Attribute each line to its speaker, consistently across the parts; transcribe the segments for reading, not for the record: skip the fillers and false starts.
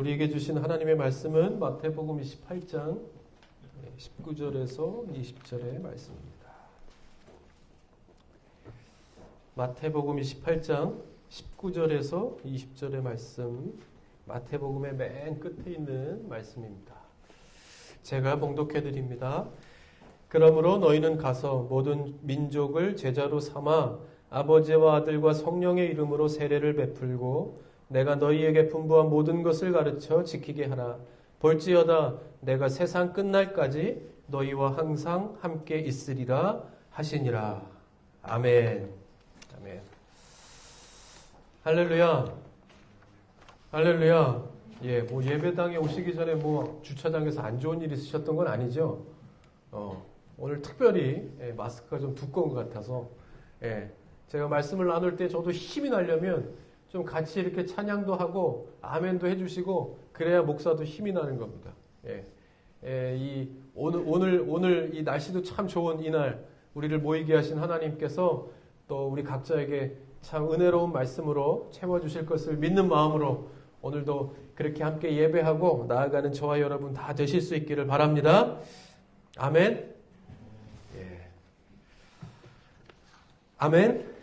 Speaker 1: 우리에게 주신 하나님의 말씀은 마태복음 28장 19절에서 20절의 말씀입니다. 마태복음 28장 19절에서 20절의 말씀, 마태복음의 맨 끝에 있는 말씀입니다. 제가 봉독해 드립니다. 그러므로 너희는 가서 모든 민족을 제자로 삼아 아버지와 아들과 성령의 이름으로 세례를 베풀고 내가 너희에게 분부한 모든 것을 가르쳐 지키게 하라. 볼지어다 내가 세상 끝날까지 너희와 항상 함께 있으리라 하시니라. 아멘. 아멘. 할렐루야. 할렐루야. 예, 뭐 예배당에 오시기 전에 뭐 주차장에서 안 좋은 일 있으셨던 건 아니죠? 오늘 특별히 마스크가 좀 두꺼운 것 같아서 제가 말씀을 나눌 때 저도 힘이 나려면 좀 같이 이렇게 찬양도 하고 아멘도 해주시고 그래야 목사도 힘이 나는 겁니다. 오늘 이 날씨도 참 좋은 이날 우리를 모이게 하신 하나님께서 또 우리 각자에게 참 은혜로운 말씀으로 채워주실 것을 믿는 마음으로 오늘도 그렇게 함께 예배하고 나아가는 저와 여러분 다 되실 수 있기를 바랍니다. 아멘. 예. 아멘.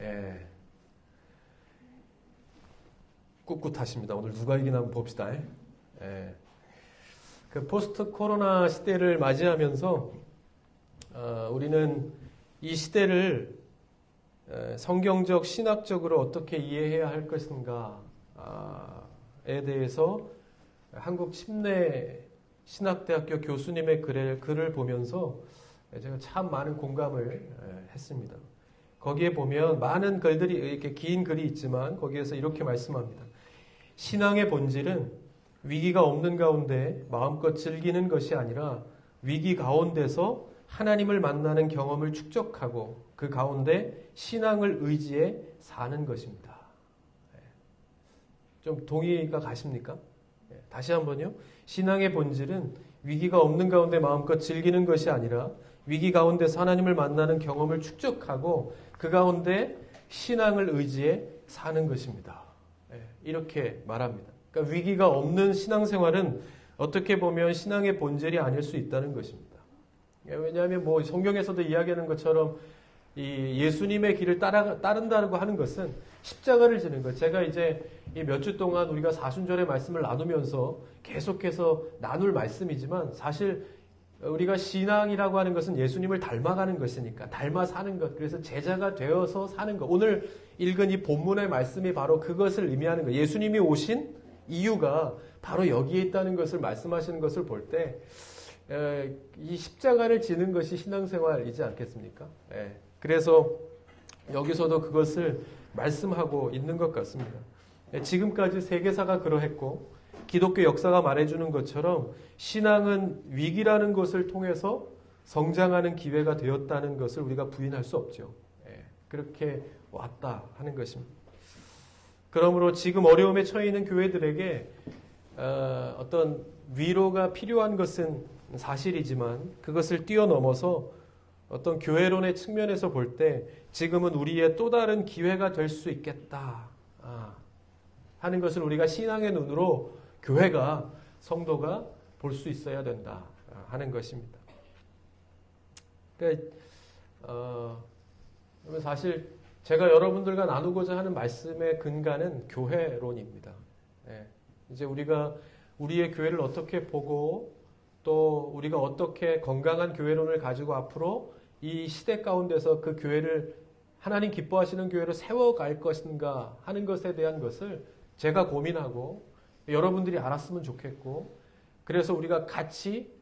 Speaker 1: 예. 꿋꿋하십니다. 오늘 누가 이기나 한번 봅시다. 예. 그 포스트 코로나 시대를 맞이하면서 우리는 이 시대를 성경적, 신학적으로 어떻게 이해해야 할 것인가에 대해서 한국 침례 신학대학교 교수님의 글을 보면서 제가 참 많은 공감을 했습니다. 거기에 보면 많은 글들이 이렇게 긴 글이 있지만 거기에서 이렇게 말씀합니다. 신앙의 본질은 위기가 없는 가운데 마음껏 즐기는 것이 아니라 위기 가운데서 하나님을 만나는 경험을 축적하고 그 가운데 신앙을 의지해 사는 것입니다. 좀 동의가 가십니까? 다시 한번요. 신앙의 본질은 위기가 없는 가운데 마음껏 즐기는 것이 아니라 위기 가운데서 하나님을 만나는 경험을 축적하고 그 가운데 신앙을 의지해 사는 것입니다. 이렇게 말합니다. 그러니까 위기가 없는 신앙생활은 어떻게 보면 신앙의 본질이 아닐 수 있다는 것입니다. 왜냐하면 뭐 성경에서도 이야기하는 것처럼 이 예수님의 길을 따른다고 하는 것은 십자가를 지는 것. 제가 이제 이 몇 주 동안 우리가 사순절의 말씀을 나누면서 계속해서 나눌 말씀이지만 사실 우리가 신앙이라고 하는 것은 예수님을 닮아가는 것이니까 닮아 사는 것. 그래서 제자가 되어서 사는 것. 오늘 읽은 이 본문의 말씀이 바로 그것을 의미하는 것. 예수님이 오신 이유가 바로 여기에 있다는 것을 말씀하시는 것을 볼 때 이 십자가를 지는 것이 신앙생활이지 않겠습니까? 그래서 여기서도 그것을 말씀하고 있는 것 같습니다. 지금까지 세계사가 그러했고 기독교 역사가 말해주는 것처럼 신앙은 위기라는 것을 통해서 성장하는 기회가 되었다는 것을 우리가 부인할 수 없죠. 그렇게 왔다 하는 것입니다. 그러므로 지금 어려움에 처해 있는 교회들에게 어떤 위로가 필요한 것은 사실이지만 그것을 뛰어넘어서 어떤 교회론의 측면에서 볼 때 지금은 우리의 또 다른 기회가 될 수 있겠다 하는 것을 우리가 신앙의 눈으로 교회가 성도가 볼 수 있어야 된다 하는 것입니다. 그러니까 사실 제가 여러분들과 나누고자 하는 말씀의 근간은 교회론입니다. 이제 우리가 우리의 교회를 어떻게 보고 또 우리가 어떻게 건강한 교회론을 가지고 앞으로 이 시대 가운데서 그 교회를 하나님 기뻐하시는 교회로 세워갈 것인가 하는 것에 대한 것을 제가 고민하고 여러분들이 알았으면 좋겠고 그래서 우리가 같이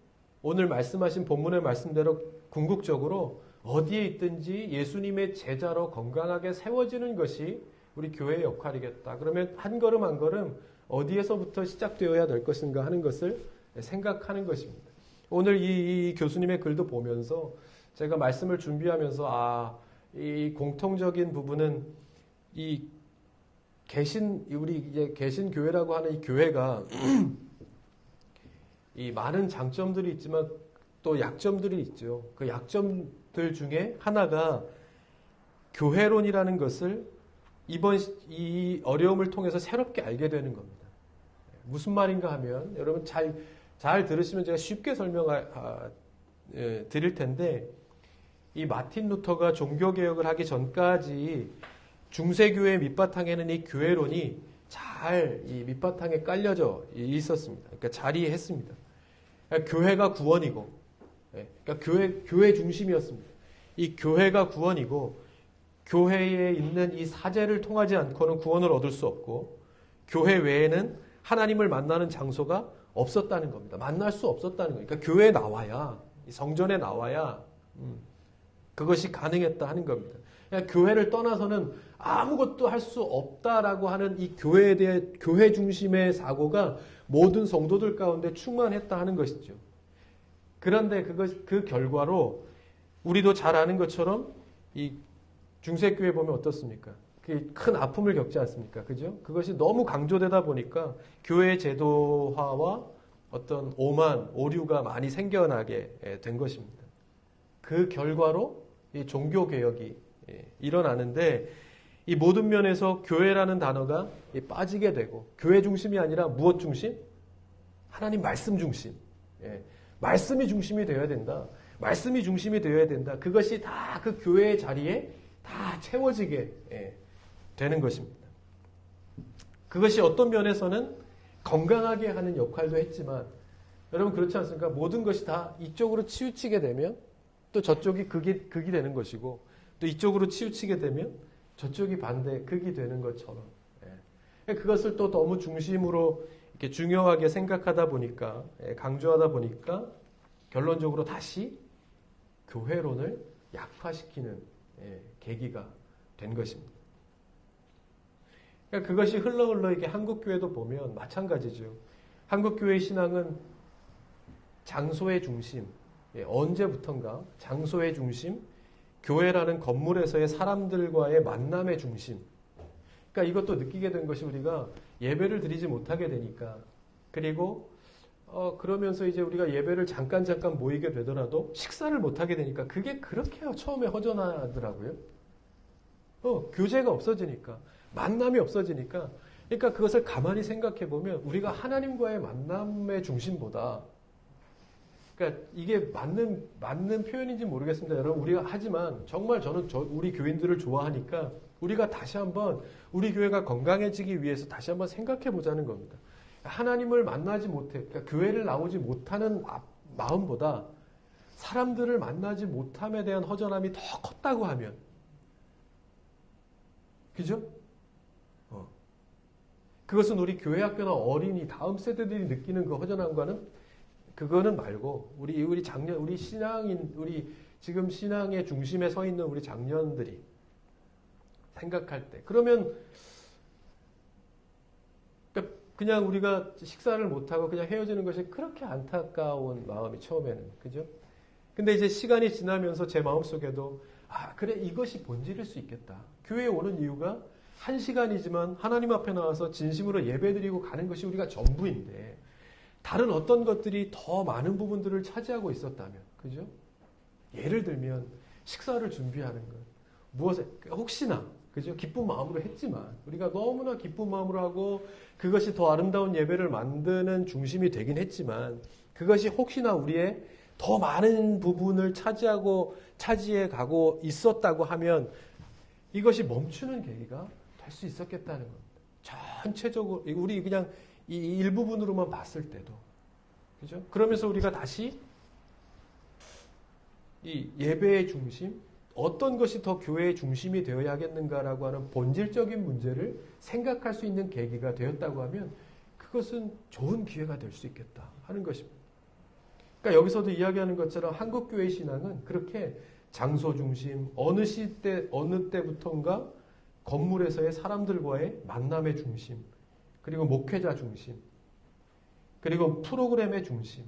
Speaker 1: 오늘 말씀하신 본문의 말씀대로 궁극적으로 어디에 있든지 예수님의 제자로 건강하게 세워지는 것이 우리 교회의 역할이겠다. 그러면 한 걸음 한 걸음 어디에서부터 시작되어야 될 것인가 하는 것을 생각하는 것입니다. 오늘 이 교수님의 글도 보면서 제가 말씀을 준비하면서 이 공통적인 부분은 우리 이제 개신 교회라고 하는 이 교회가 이 많은 장점들이 있지만 또 약점들이 있죠. 그 약점들 중에 하나가 교회론이라는 것을 이번 이 어려움을 통해서 새롭게 알게 되는 겁니다. 무슨 말인가 하면 여러분 잘 들으시면 제가 쉽게 드릴 텐데 이 마틴 루터가 종교개혁을 하기 전까지 중세교회 밑바탕에는 이 교회론이 잘 이 밑바탕에 깔려져 있었습니다. 그러니까 자리했습니다. 그러니까 교회가 구원이고, 그러니까 교회 중심이었습니다. 이 교회가 구원이고, 교회에 있는 이 사제를 통하지 않고는 구원을 얻을 수 없고, 교회 외에는 하나님을 만나는 장소가 없었다는 겁니다. 만날 수 없었다는 거예요. 그러니까 교회에 나와야, 성전에 나와야 그것이 가능했다 하는 겁니다. 그러니까 교회를 떠나서는 아무것도 할 수 없다라고 하는 이 교회에 대해 교회 중심의 사고가 모든 성도들 가운데 충만했다 하는 것이죠. 그런데 그 결과로 우리도 잘 아는 것처럼 이 중세교회 보면 어떻습니까? 큰 아픔을 겪지 않습니까? 그죠? 그것이 너무 강조되다 보니까 교회 제도화와 어떤 오류가 많이 생겨나게 된 것입니다. 그 결과로 이 종교개혁이 일어나는데 이 모든 면에서 교회라는 단어가 빠지게 되고 교회 중심이 아니라 무엇 중심? 하나님 말씀 중심. 말씀이 중심이 되어야 된다. 말씀이 중심이 되어야 된다. 그것이 다 그 교회의 자리에 다 채워지게 되는 것입니다. 그것이 어떤 면에서는 건강하게 하는 역할도 했지만 여러분 그렇지 않습니까? 모든 것이 다 이쪽으로 치우치게 되면 또 저쪽이 극이 되는 것이고 또 이쪽으로 치우치게 되면 저쪽이 극이 되는 것처럼 그것을 또 너무 중심으로 이렇게 중요하게 생각하다 보니까 강조하다 보니까 결론적으로 다시 교회론을 약화시키는 계기가 된 것입니다. 그러니까 그것이 흘러 이렇게 한국 교회도 보면 마찬가지죠. 한국 교회의 신앙은 장소의 중심, 언제부턴가 장소의 중심, 교회라는 건물에서의 사람들과의 만남의 중심. 그러니까 이것도 느끼게 된 것이 우리가 예배를 드리지 못하게 되니까 그리고 그러면서 이제 우리가 예배를 잠깐 모이게 되더라도 식사를 못하게 되니까 그게 그렇게 처음에 허전하더라고요. 교제가 없어지니까 만남이 없어지니까 그러니까 그것을 가만히 생각해 보면 우리가 하나님과의 만남의 중심보다 그러니까 이게 맞는 표현인지 모르겠습니다. 여러분 우리가 하지만 정말 저는 우리 교인들을 좋아하니까 우리가 다시 한번 우리 교회가 건강해지기 위해서 다시 한번 생각해 보자는 겁니다. 하나님을 만나지 못해 그러니까 교회를 나오지 못하는 마음보다 사람들을 만나지 못함에 대한 허전함이 더 컸다고 하면 그죠? 그것은 우리 교회학교나 어린이 다음 세대들이 느끼는 그 허전함과는 그거는 말고 우리 지금 신앙의 중심에 서 있는 우리 장년들이 생각할 때 그러면 그냥 우리가 식사를 못하고 그냥 헤어지는 것이 그렇게 안타까운 마음이 처음에는 그죠? 근데 이제 시간이 지나면서 제 마음속에도 그래 이것이 본질일 수 있겠다. 교회에 오는 이유가 1시간이지만 하나님 앞에 나와서 진심으로 예배드리고 가는 것이 우리가 전부인데 다른 어떤 것들이 더 많은 부분들을 차지하고 있었다면 그죠? 예를 들면 식사를 준비하는 것 무엇에 혹시나 그죠? 기쁜 마음으로 했지만 우리가 너무나 기쁜 마음으로 하고 그것이 더 아름다운 예배를 만드는 중심이 되긴 했지만 그것이 혹시나 우리의 더 많은 부분을 차지해 가고 있었다고 하면 이것이 멈추는 계기가 될 수 있었겠다는 겁니다. 전체적으로 우리 그냥 이 일부분으로만 봤을 때도 그죠? 그러면서 우리가 다시 이 예배의 중심 어떤 것이 더 교회의 중심이 되어야겠는가라고 하는 본질적인 문제를 생각할 수 있는 계기가 되었다고 하면 그것은 좋은 기회가 될 수 있겠다 하는 것입니다. 그러니까 여기서도 이야기하는 것처럼 한국교회 신앙은 그렇게 장소 중심, 어느 시대, 어느 때부턴가 건물에서의 사람들과의 만남의 중심, 그리고 목회자 중심, 그리고 프로그램의 중심,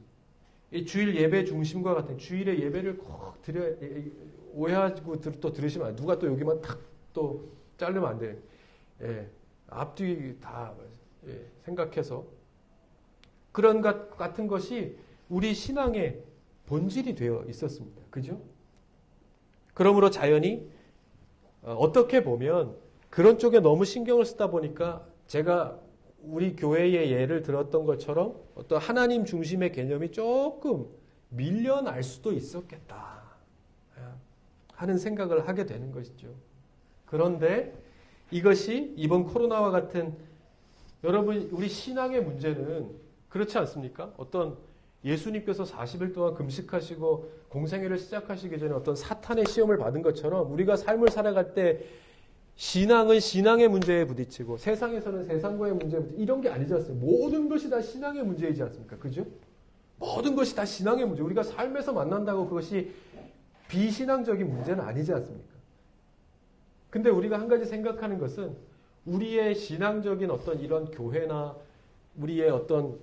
Speaker 1: 이 주일 예배 중심과 같은 주일의 예배를 꼭 오해하고 또 들으시면 안 돼요. 누가 또 여기만 탁 또 자르면 안 돼요. 앞뒤 다 생각해서 그런 것 같은 것이 우리 신앙의 본질이 되어 있었습니다. 그죠? 그러므로 자연히 어떻게 보면 그런 쪽에 너무 신경을 쓰다 보니까 제가 우리 교회의 예를 들었던 것처럼 어떤 하나님 중심의 개념이 조금 밀려날 수도 있었겠다 하는 생각을 하게 되는 것이죠. 그런데 이것이 이번 코로나와 같은 여러분 우리 신앙의 문제는 그렇지 않습니까? 어떤 예수님께서 40일 동안 금식하시고 공생애를 시작하시기 전에 어떤 사탄의 시험을 받은 것처럼 우리가 삶을 살아갈 때 신앙은 신앙의 문제에 부딪히고 세상에서는 세상과의 문제에 부딪히고 이런 게 아니지 않습니까? 모든 것이 다 신앙의 문제이지 않습니까? 그죠? 모든 것이 다 신앙의 문제. 우리가 삶에서 만난다고 그것이 비신앙적인 문제는 아니지 않습니까? 근데 우리가 한 가지 생각하는 것은 우리의 신앙적인 어떤 이런 교회나 우리의 어떤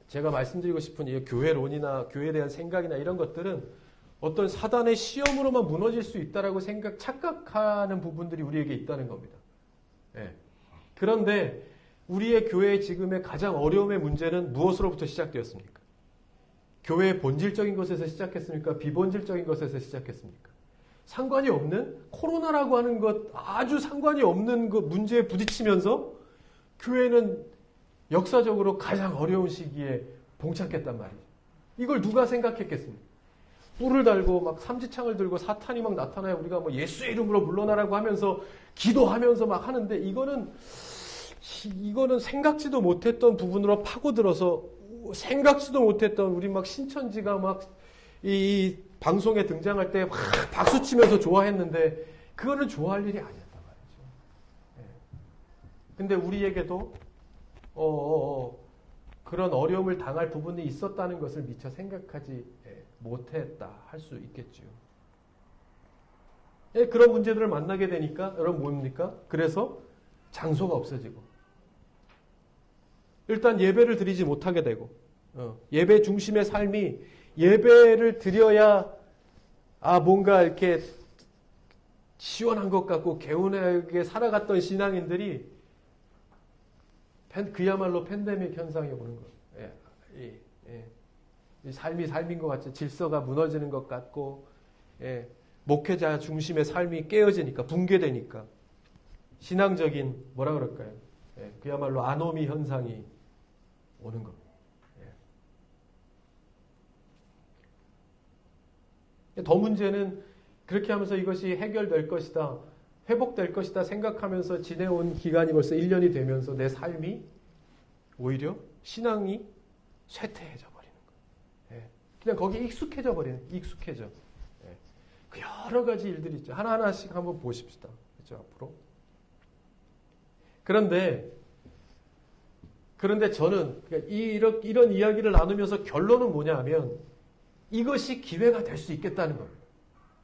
Speaker 1: 제가 말씀드리고 싶은 이 교회론이나 교회에 대한 생각이나 이런 것들은 어떤 사단의 시험으로만 무너질 수 있다라고 착각하는 부분들이 우리에게 있다는 겁니다. 예. 그런데 우리의 교회의 지금의 가장 어려움의 문제는 무엇으로부터 시작되었습니까? 교회의 본질적인 것에서 시작했습니까? 비본질적인 것에서 시작했습니까? 상관이 없는 코로나라고 하는 것 아주 상관이 없는 그 문제에 부딪히면서 교회는 역사적으로 가장 어려운 시기에 봉착했단 말이죠. 이걸 누가 생각했겠습니까? 뿔을 달고 막 삼지창을 들고 사탄이 막 나타나야 우리가 뭐 예수의 이름으로 물러나라고 하면서 기도하면서 막 하는데 이거는 생각지도 못했던 부분으로 파고들어서 생각지도 못했던 우리 막 신천지가 막 이 방송에 등장할 때 막 박수 치면서 좋아했는데 그거는 좋아할 일이 아니었단 말이죠. 네. 근데 우리에게도 그런 어려움을 당할 부분이 있었다는 것을 미처 생각하지 못했다 할 수 있겠죠. 그런 문제들을 만나게 되니까 여러분 뭡니까? 그래서 장소가 없어지고 일단 예배를 드리지 못하게 되고 예배 중심의 삶이 예배를 드려야 뭔가 이렇게 시원한 것 같고 개운하게 살아갔던 신앙인들이 그야말로 팬데믹 현상이 오는 거예요. 이 삶이 삶인 것 같죠. 질서가 무너지는 것 같고 목회자 중심의 삶이 깨어지니까 붕괴되니까 신앙적인 뭐라 그럴까요? 그야말로 아노미 현상이 오는 겁니다. 더 문제는 그렇게 하면서 이것이 해결될 것이다, 회복될 것이다 생각하면서 지내온 기간이 벌써 1년이 되면서 내 삶이 오히려 신앙이 쇠퇴해져 버리는 거예요. 그냥 거기에 익숙해져. 그 여러 가지 일들이 있죠. 하나하나씩 한번 보십시다. 그렇죠, 앞으로. 그런데 저는 이런 이야기를 나누면서 결론은 뭐냐 하면 이것이 기회가 될 수 있겠다는 겁니다.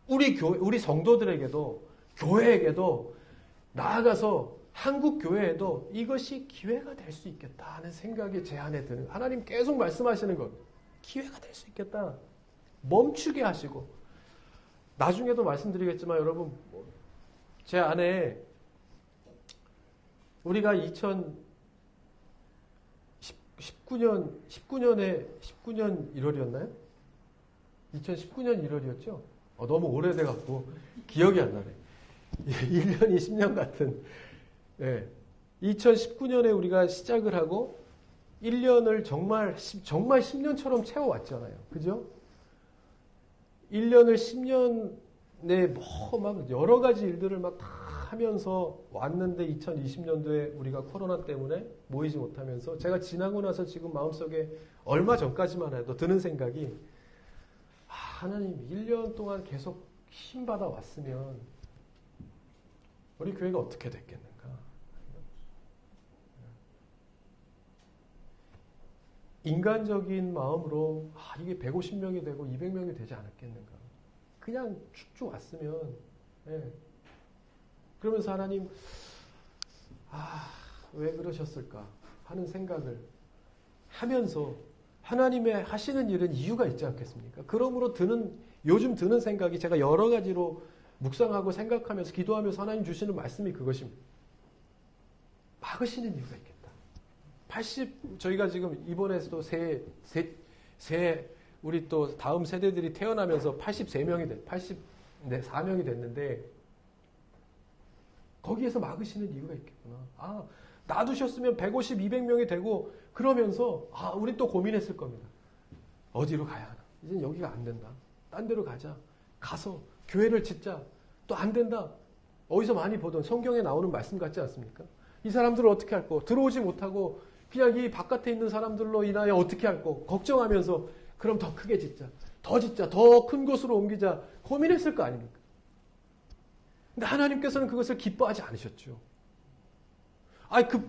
Speaker 1: 우리 성도들에게도 교회에게도 나아가서 한국 교회에도 이것이 기회가 될 수 있겠다 하는 생각이 제 안에 드는 하나님 계속 말씀하시는 겁니다. 기회가 될 수 있겠다. 멈추게 하시고 나중에도 말씀드리겠지만 여러분 제 안에 우리가 19년 1월이었나요? 2019년 1월이었죠? 너무 오래돼갖고 기억이 안 나네. 1년이 10년 같은. 2019년에 우리가 시작을 하고 1년을 정말 10년처럼 채워왔잖아요. 그죠? 1년을 10년에 막 여러 가지 일들을 막 다 하면서 왔는데 2020년도에 우리가 코로나 때문에 모이지 못하면서 제가 지나고 나서 지금 마음속에 얼마 전까지만 해도 드는 생각이 하나님 1년 동안 계속 힘받아 왔으면 우리 교회가 어떻게 됐겠는가? 인간적인 마음으로 이게 150명이 되고 200명이 되지 않았겠는가? 그냥 쭉쭉 왔으면 그러면서 하나님 왜 그러셨을까 하는 생각을 하면서 하나님의 하시는 일은 이유가 있지 않겠습니까? 그러므로 요즘 드는 생각이 제가 여러 가지로 묵상하고 생각하면서 기도하면서 하나님 주시는 말씀이 그것입니다. 막으시는 이유가 있겠다. 저희가 지금 이번에도 우리 또 다음 세대들이 태어나면서 84명이 됐는데 거기에서 막으시는 이유가 있겠구나. 놔두셨으면 150, 200명이 되고 그러면서 우린 또 고민했을 겁니다. 어디로 가야 하나? 이젠 여기가 안 된다. 딴 데로 가자. 가서 교회를 짓자. 또 안 된다. 어디서 많이 보던 성경에 나오는 말씀 같지 않습니까? 이 사람들을 어떻게 할 거? 들어오지 못하고 그냥 이 바깥에 있는 사람들로 인하여 어떻게 할 거? 걱정하면서 그럼 더 크게 짓자. 더 큰 곳으로 옮기자. 고민했을 거 아닙니까? 근데 하나님께서는 그것을 기뻐하지 않으셨죠.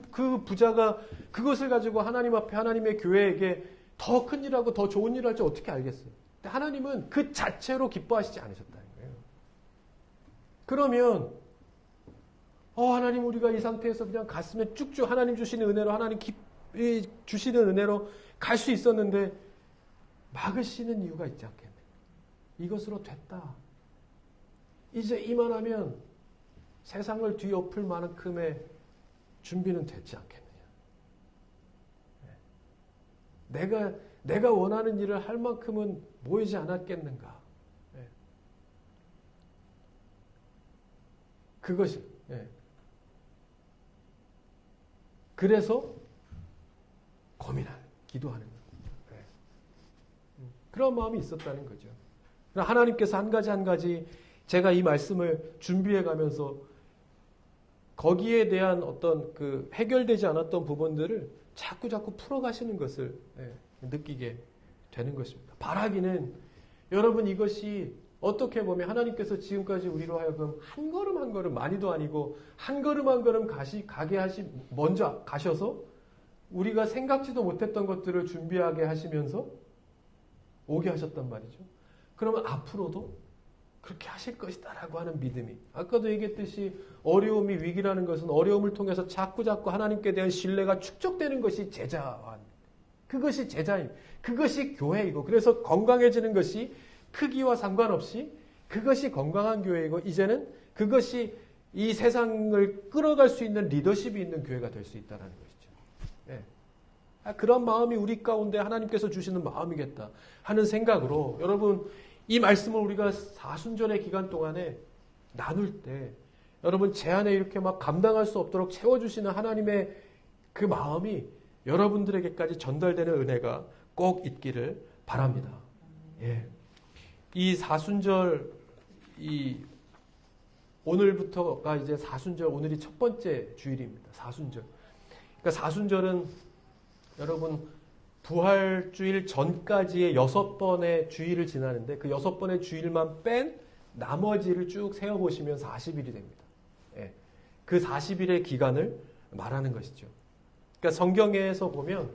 Speaker 1: 그 부자가 그것을 가지고 하나님 앞에 하나님의 교회에게 더 큰 일하고 더 좋은 일을 할지 어떻게 알겠어요? 근데 하나님은 그 자체로 기뻐하시지 않으셨다는 거예요. 그러면 하나님 우리가 이 상태에서 그냥 갔으면 쭉쭉 하나님 주시는 은혜로 하나님 주시는 은혜로 갈 수 있었는데 막으시는 이유가 있지 않겠네. 이것으로 됐다. 이제 이만하면 세상을 뒤엎을 만큼의 준비는 됐지 않겠느냐. 내가 원하는 일을 할 만큼은 모이지 않았겠는가. 그것이. 그래서 기도하는 거예요. 그런 마음이 있었다는 거죠. 하나님께서 한 가지 제가 이 말씀을 준비해 가면서 거기에 대한 어떤 그 해결되지 않았던 부분들을 자꾸 풀어가시는 것을 느끼게 되는 것입니다. 바라기는 여러분 이것이 어떻게 보면 하나님께서 지금까지 우리로 하여금 한 걸음 많이도 아니고 한 걸음 먼저 가셔서 우리가 생각지도 못했던 것들을 준비하게 하시면서 오게 하셨단 말이죠. 그러면 앞으로도 그렇게 하실 것이다라고 하는 믿음이. 아까도 얘기했듯이 어려움이 위기라는 것은 어려움을 통해서 자꾸 하나님께 대한 신뢰가 축적되는 것이 제자입니다. 그것이 제자입니다. 그것이 교회이고 그래서 건강해지는 것이 크기와 상관없이 그것이 건강한 교회이고 이제는 그것이 이 세상을 끌어갈 수 있는 리더십이 있는 교회가 될 수 있다는 것이죠. 그런 마음이 우리 가운데 하나님께서 주시는 마음이겠다 하는 생각으로 여러분 이 말씀을 우리가 사순절의 기간 동안에 나눌 때 여러분 제 안에 이렇게 막 감당할 수 없도록 채워주시는 하나님의 그 마음이 여러분들에게까지 전달되는 은혜가 꼭 있기를 바랍니다. 이 사순절 오늘부터가 이제 사순절 오늘이 첫 번째 주일입니다. 사순절. 그러니까 사순절은 여러분 부활주일 전까지의 6번의 주일을 지나는데 그 6번의 주일만 뺀 나머지를 쭉 세어보시면 40일이 됩니다. 그 40일의 기간을 말하는 것이죠. 그러니까 성경에서 보면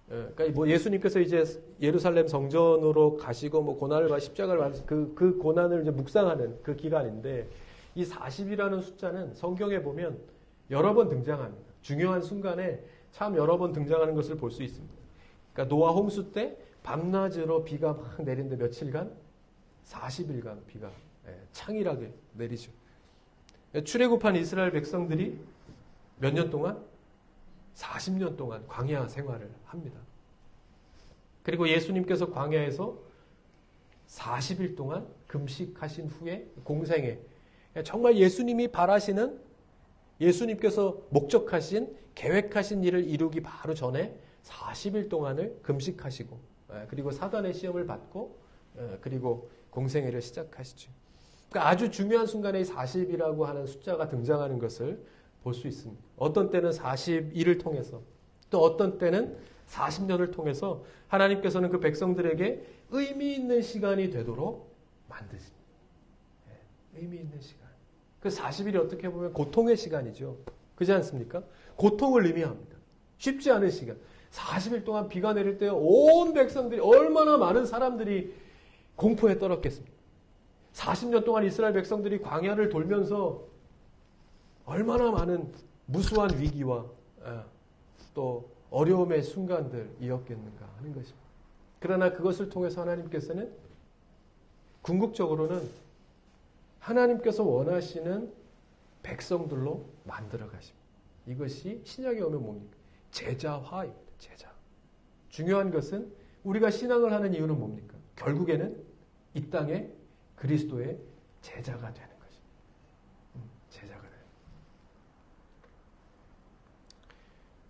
Speaker 1: 그러니까 예수님께서 이제 예루살렘 성전으로 가시고 고난을 받아 십자가를 받으신 그 고난을 이제 묵상하는 그 기간인데 이 40이라는 숫자는 성경에 보면 여러 번 등장합니다. 중요한 순간에 참 여러 번 등장하는 것을 볼 수 있습니다. 그러니까 노아 홍수 때 밤낮으로 비가 막 내리는데 며칠간 40일간 비가 창일하게 내리죠. 출애굽한 이스라엘 백성들이 몇 년 동안 40년 동안 광야 생활을 합니다. 그리고 예수님께서 광야에서 40일 동안 금식하신 후에 공생애 정말 예수님이 바라시는 예수님께서 목적하신 계획하신 일을 이루기 바로 전에 40일 동안을 금식하시고 그리고 사단의 시험을 받고 그리고 공생애를 시작하시죠. 그러니까 아주 중요한 순간에 40이라고 하는 숫자가 등장하는 것을 볼 수 있습니다. 어떤 때는 41을 통해서 또 어떤 때는 40년을 통해서 하나님께서는 그 백성들에게 의미 있는 시간이 되도록 만드십니다. 의미 있는 시간. 그 40일이 어떻게 보면 고통의 시간이죠. 그렇지 않습니까? 고통을 의미합니다. 쉽지 않은 시간. 40일 동안 비가 내릴 때 온 백성들이 얼마나 많은 사람들이 공포에 떨었겠습니까? 40년 동안 이스라엘 백성들이 광야를 돌면서 얼마나 많은 무수한 위기와 또 어려움의 순간들이었겠는가 하는 것입니다. 그러나 그것을 통해서 하나님께서는 궁극적으로는 하나님께서 원하시는 백성들로 만들어 가십니다. 이것이 신약에 오면 뭡니까? 제자화입니다. 제자. 중요한 것은 우리가 신앙을 하는 이유는 뭡니까? 결국에는 이 땅에 그리스도의 제자가 되는 것입니다. 제자가 되는.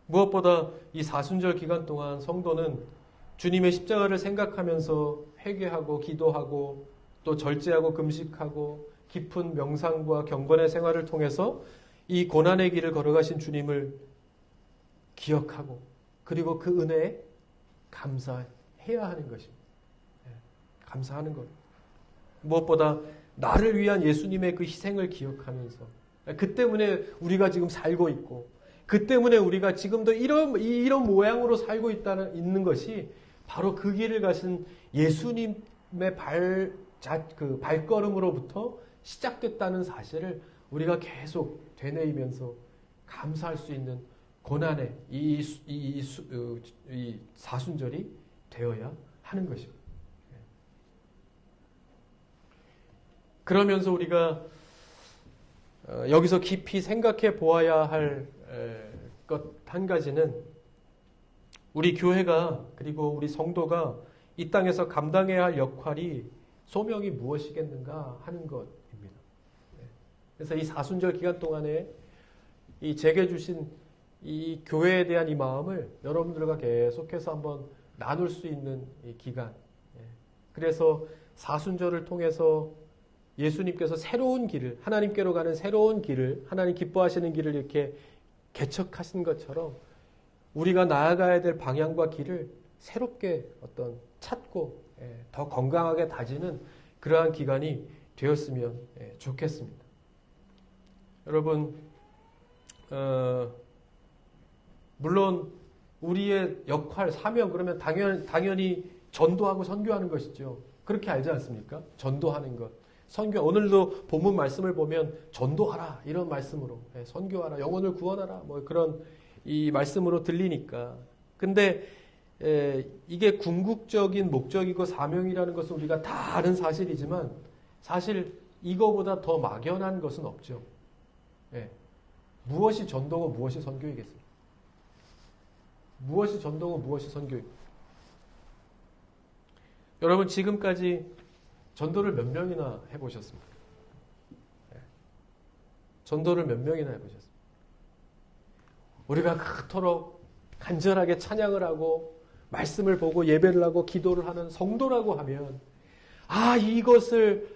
Speaker 1: 무엇보다 이 사순절 기간 동안 성도는 주님의 십자가를 생각하면서 회개하고 기도하고 또 절제하고 금식하고 깊은 명상과 경건의 생활을 통해서 이 고난의 길을 걸어가신 주님을 기억하고 그리고 그 은혜에 감사해야 하는 것입니다. 감사하는 것. 무엇보다 나를 위한 예수님의 그 희생을 기억하면서 그 때문에 우리가 지금 살고 있고 그 때문에 우리가 지금도 이런 모양으로 살고 있는 것이 바로 그 길을 가신 예수님의 발걸음으로부터 시작됐다는 사실을 우리가 계속 되뇌이면서 감사할 수 있는 고난의 이 사순절이 되어야 하는 것입니다. 그러면서 우리가 여기서 깊이 생각해 보아야 할 것 한 가지는 우리 교회가 그리고 우리 성도가 이 땅에서 감당해야 할 역할이 소명이 무엇이겠는가 하는 것입니다. 그래서 이 사순절 기간 동안에 이 제게 주신 이 교회에 대한 이 마음을 여러분들과 계속해서 한번 나눌 수 있는 이 기간. 그래서 사순절을 통해서 예수님께서 새로운 길을, 하나님께로 가는 새로운 길을, 하나님 기뻐하시는 길을 이렇게 개척하신 것처럼 우리가 나아가야 될 방향과 길을 새롭게 어떤 찾고 더 건강하게 다지는 그러한 기간이 되었으면 좋겠습니다. 여러분, 물론 우리의 역할, 사명 그러면 당연히 전도하고 선교하는 것이죠. 그렇게 알지 않습니까? 전도하는 것. 선교, 오늘도 본문 말씀을 보면 전도하라 이런 말씀으로 선교하라, 영혼을 구원하라 뭐 그런 이 말씀으로 들리니까. 근데 이게 궁극적인 목적이고 사명이라는 것은 우리가 다 아는 사실이지만 사실 이거보다 더 막연한 것은 없죠. 무엇이 전도고 무엇이 선교이겠습니까? 무엇이 전도고 무엇이 선교이겠습니까? 여러분 지금까지 전도를 몇 명이나 해보셨습니까? 전도를 몇 명이나 해보셨습니까? 우리가 그토록 간절하게 찬양을 하고 말씀을 보고 예배를 하고 기도를 하는 성도라고 하면 이것을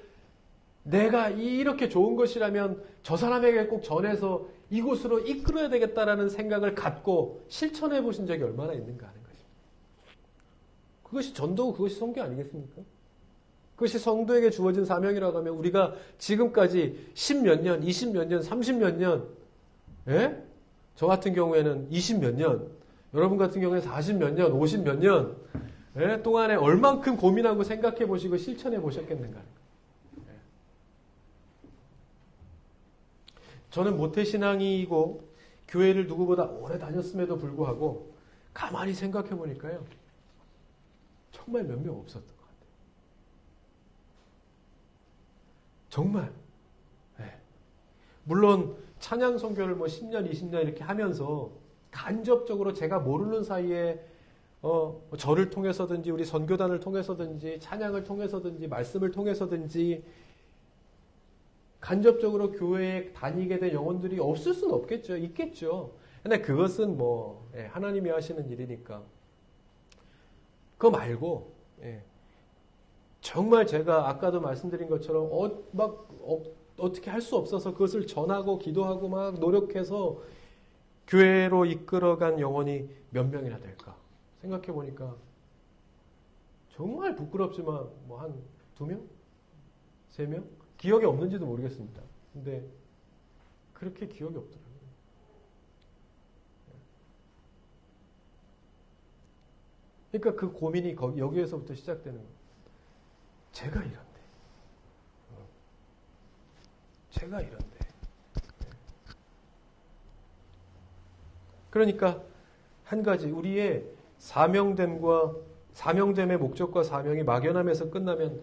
Speaker 1: 내가 이렇게 좋은 것이라면 저 사람에게 꼭 전해서 이곳으로 이끌어야 되겠다라는 생각을 갖고 실천해 보신 적이 얼마나 있는가 하는 것입니다. 그것이 전도고 그것이 선교 아니겠습니까? 그것이 성도에게 주어진 사명이라고 하면 우리가 지금까지 10몇 년, 20몇 년, 30몇 년, 저 같은 경우에는 20몇 년, 여러분 같은 경우에는 40몇 년, 50몇 년 동안에 얼만큼 고민하고 생각해 보시고 실천해 보셨겠는가. 저는 모태신앙이고 교회를 누구보다 오래 다녔음에도 불구하고 가만히 생각해 보니까요. 정말 몇 명 없었던 것 같아요. 정말. 물론 찬양 선교를 10년, 20년 이렇게 하면서 간접적으로 제가 모르는 사이에 저를 통해서든지 우리 선교단을 통해서든지 찬양을 통해서든지 말씀을 통해서든지 간접적으로 교회에 다니게 된 영혼들이 없을 수는 없겠죠. 있겠죠. 근데 그것은 하나님이 하시는 일이니까. 그거 말고 정말 제가 아까도 말씀드린 것처럼 어떻게 할 수 없어서 그것을 전하고 기도하고 막 노력해서 교회로 이끌어간 영혼이 몇 명이나 될까 생각해 보니까 정말 부끄럽지만 한 2명? 3명? 기억이 없는지도 모르겠습니다. 근데 그렇게 기억이 없더라고요. 그러니까 그 고민이 여기에서부터 시작되는 거예요. 제가 이런데. 제가 이런데. 그러니까 한 가지 우리의 사명됨의 목적과 사명이 막연함에서 끝나면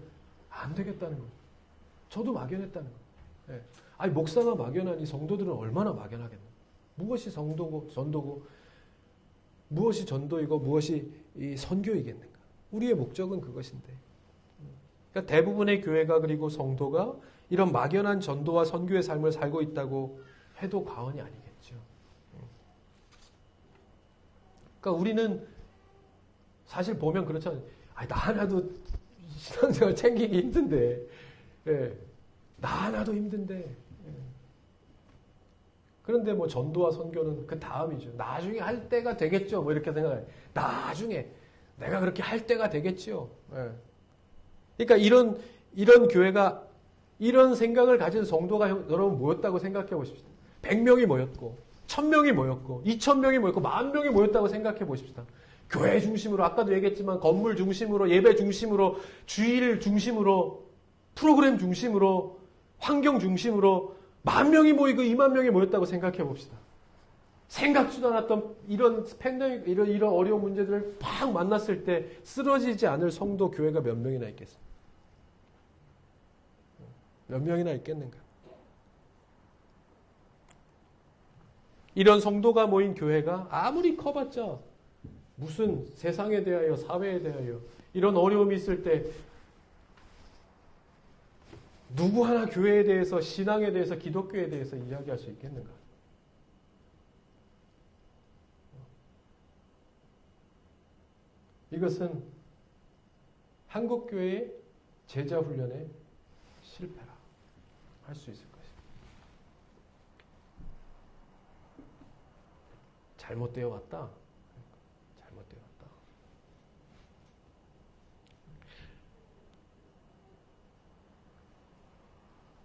Speaker 1: 안 되겠다는 거예요. 저도 막연했다는 거예요. 목사가 막연하니 성도들은 얼마나 막연하겠나. 무엇이 성도고 전도고 무엇이 전도이고 무엇이 이 선교이겠는가. 우리의 목적은 그것인데. 그러니까 대부분의 교회가 그리고 성도가 이런 막연한 전도와 선교의 삶을 살고 있다고 해도 과언이 아니겠죠. 그러니까 우리는 사실 보면 그렇잖아요. 나 하나도 신앙생활 챙기기 힘든데, 예. 나 하나도 힘든데. 예. 그런데 뭐 전도와 선교는 그 다음이죠. 나중에 할 때가 되겠죠. 뭐 이렇게 생각해요. 나중에 내가 그렇게 할 때가 되겠죠. 예. 그러니까 이런 교회가 이런 생각을 가진 성도가 여러분 모였다고 생각해 보십시다. 100명이 모였고 1000명이 모였고 2000명이 모였고 10,000명이 모였다고 생각해 보십시다. 교회 중심으로 아까도 얘기했지만 건물 중심으로 예배 중심으로 주일 중심으로 프로그램 중심으로 환경 중심으로 10,000명이 모이고 20,000명이 모였다고 생각해 봅시다. 생각지도 않았던 이런 팬데믹 이런 어려운 문제들을 팍 만났을 때 쓰러지지 않을 성도 교회가 몇 명이나 있겠습니까? 몇 명이나 있겠는가? 이런 성도가 모인 교회가 아무리 커봤자 무슨 세상에 대하여 사회에 대하여 이런 어려움이 있을 때 누구 하나 교회에 대해서 신앙에 대해서 기독교에 대해서 이야기할 수 있겠는가? 이것은 한국교회의 제자훈련의 실패라 할 수 있을 것입니다. 잘못되어 왔다. 잘못되어 왔다.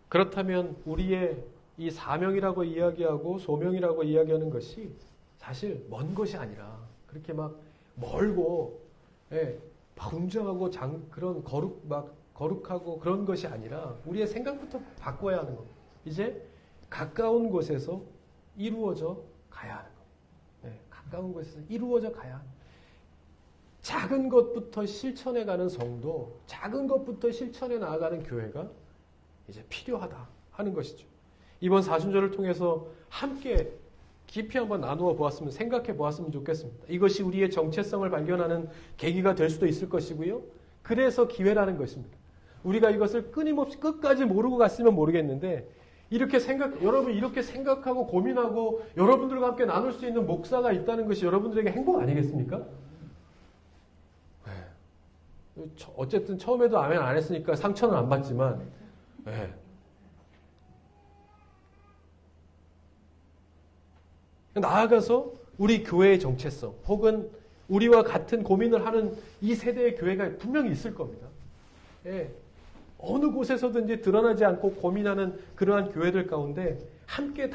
Speaker 1: 그렇다면 우리의 이 사명이라고 이야기하고 소명이라고 이야기하는 것이 사실 먼 것이 아니라 그렇게 막 멀고 웅장하고 그런 거룩하고 그런 것이 아니라 우리의 생각부터 바꿔야 하는 겁니다. 이제 가까운 곳에서 이루어져 가야 하는 겁니다. 가까운 곳에서 이루어져 가야 하는 겁니다. 작은 것부터 실천해가는 성도, 작은 것부터 실천해 나아가는 교회가 이제 필요하다 하는 것이죠. 이번 사순절을 통해서 함께 깊이 한번 나누어 보았으면, 생각해 보았으면 좋겠습니다. 이것이 우리의 정체성을 발견하는 계기가 될 수도 있을 것이고요. 그래서 기회라는 것입니다. 우리가 이것을 끊임없이 끝까지 모르고 갔으면 모르겠는데, 여러분 이렇게 생각하고 고민하고 여러분들과 함께 나눌 수 있는 목사가 있다는 것이 여러분들에게 행복 아니겠습니까? 어쨌든 처음에도 아멘 안 했으니까 상처는 안 받지만, 나아가서 우리 교회의 정체성 혹은 우리와 같은 고민을 하는 이 세대의 교회가 분명히 있을 겁니다. 어느 곳에서든지 드러나지 않고 고민하는 그러한 교회들 가운데 함께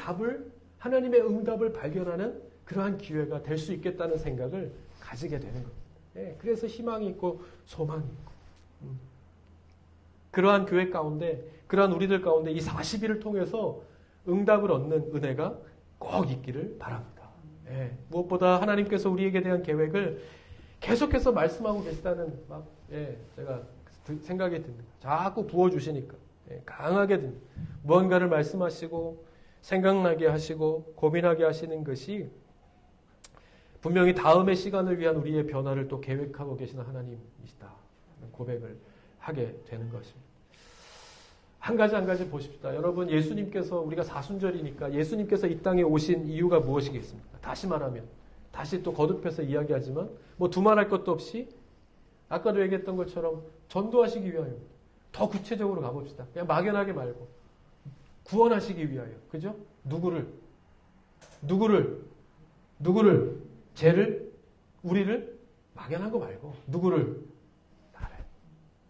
Speaker 1: 하나님의 응답을 발견하는 그러한 기회가 될 수 있겠다는 생각을 가지게 되는 겁니다. 그래서 희망이 있고 소망이 있고 그러한 교회 가운데, 그러한 우리들 가운데 이 40일을 통해서 응답을 얻는 은혜가 꼭 있기를 바랍니다. 무엇보다 하나님께서 우리에게 대한 계획을 계속해서 말씀하고 계시다는 제가 생각이 듭니다. 자꾸 부어주시니까 강하게 듭니다. 무언가를 말씀하시고 생각나게 하시고 고민하게 하시는 것이 분명히 다음의 시간을 위한 우리의 변화를 또 계획하고 계시는 하나님이시다. 고백을 하게 되는 것입니다. 한 가지 보십시다. 여러분, 예수님께서, 우리가 사순절이니까 예수님께서 이 땅에 오신 이유가 무엇이겠습니까? 다시 말하면, 다시 또 거듭해서 이야기하지만 두말할 것도 없이 아까도 얘기했던 것처럼 전도하시기 위하여입니다. 더 구체적으로 가봅시다. 그냥 막연하게 말고 구원하시기 위하여. 그죠? 누구를? 우리를 막연한 거 말고 누구를? 나를.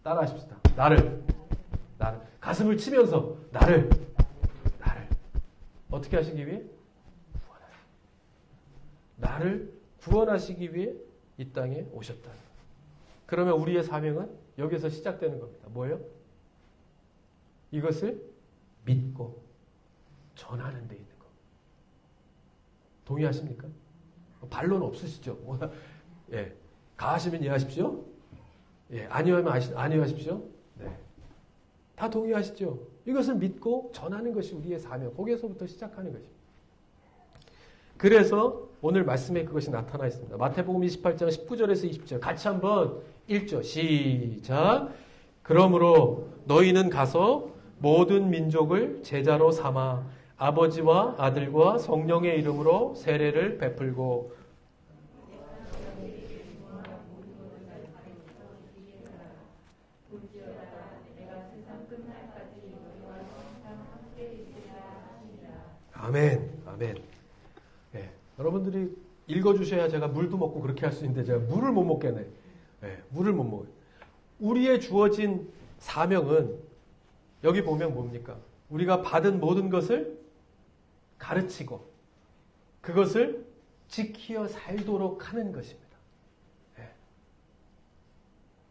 Speaker 1: 따라하십시다. 나를. 가슴을 치면서 나를. 어떻게 하시기 위해? 나를 구원하시기 위해 이 땅에 오셨다. 그러면 우리의 사명은 여기서 시작되는 겁니다. 뭐예요? 이것을 믿고 전하는 데 있는 거. 동의하십니까? 반론 없으시죠? 가하시면 이해하십시오. 아니하면 아니하십시오. 다 동의하시죠? 이것을 믿고 전하는 것이 우리의 사명. 거기에서부터 시작하는 것입니다. 그래서 오늘 말씀에 그것이 나타나 있습니다. 마태복음 28장 19절에서 20절 같이 한번 읽죠. 시작. 그러므로 너희는 가서 모든 민족을 제자로 삼아 아버지와 아들과 성령의 이름으로 세례를 베풀고 아멘, 아멘. 예, 여러분들이 읽어주셔야 제가 물도 먹고 그렇게 할 수 있는데 제가 물을 못 먹겠네. 예, 물을 못 먹어요. 우리의 주어진 사명은 여기 보면 뭡니까? 우리가 받은 모든 것을 가르치고 그것을 지키어 살도록 하는 것입니다. 예.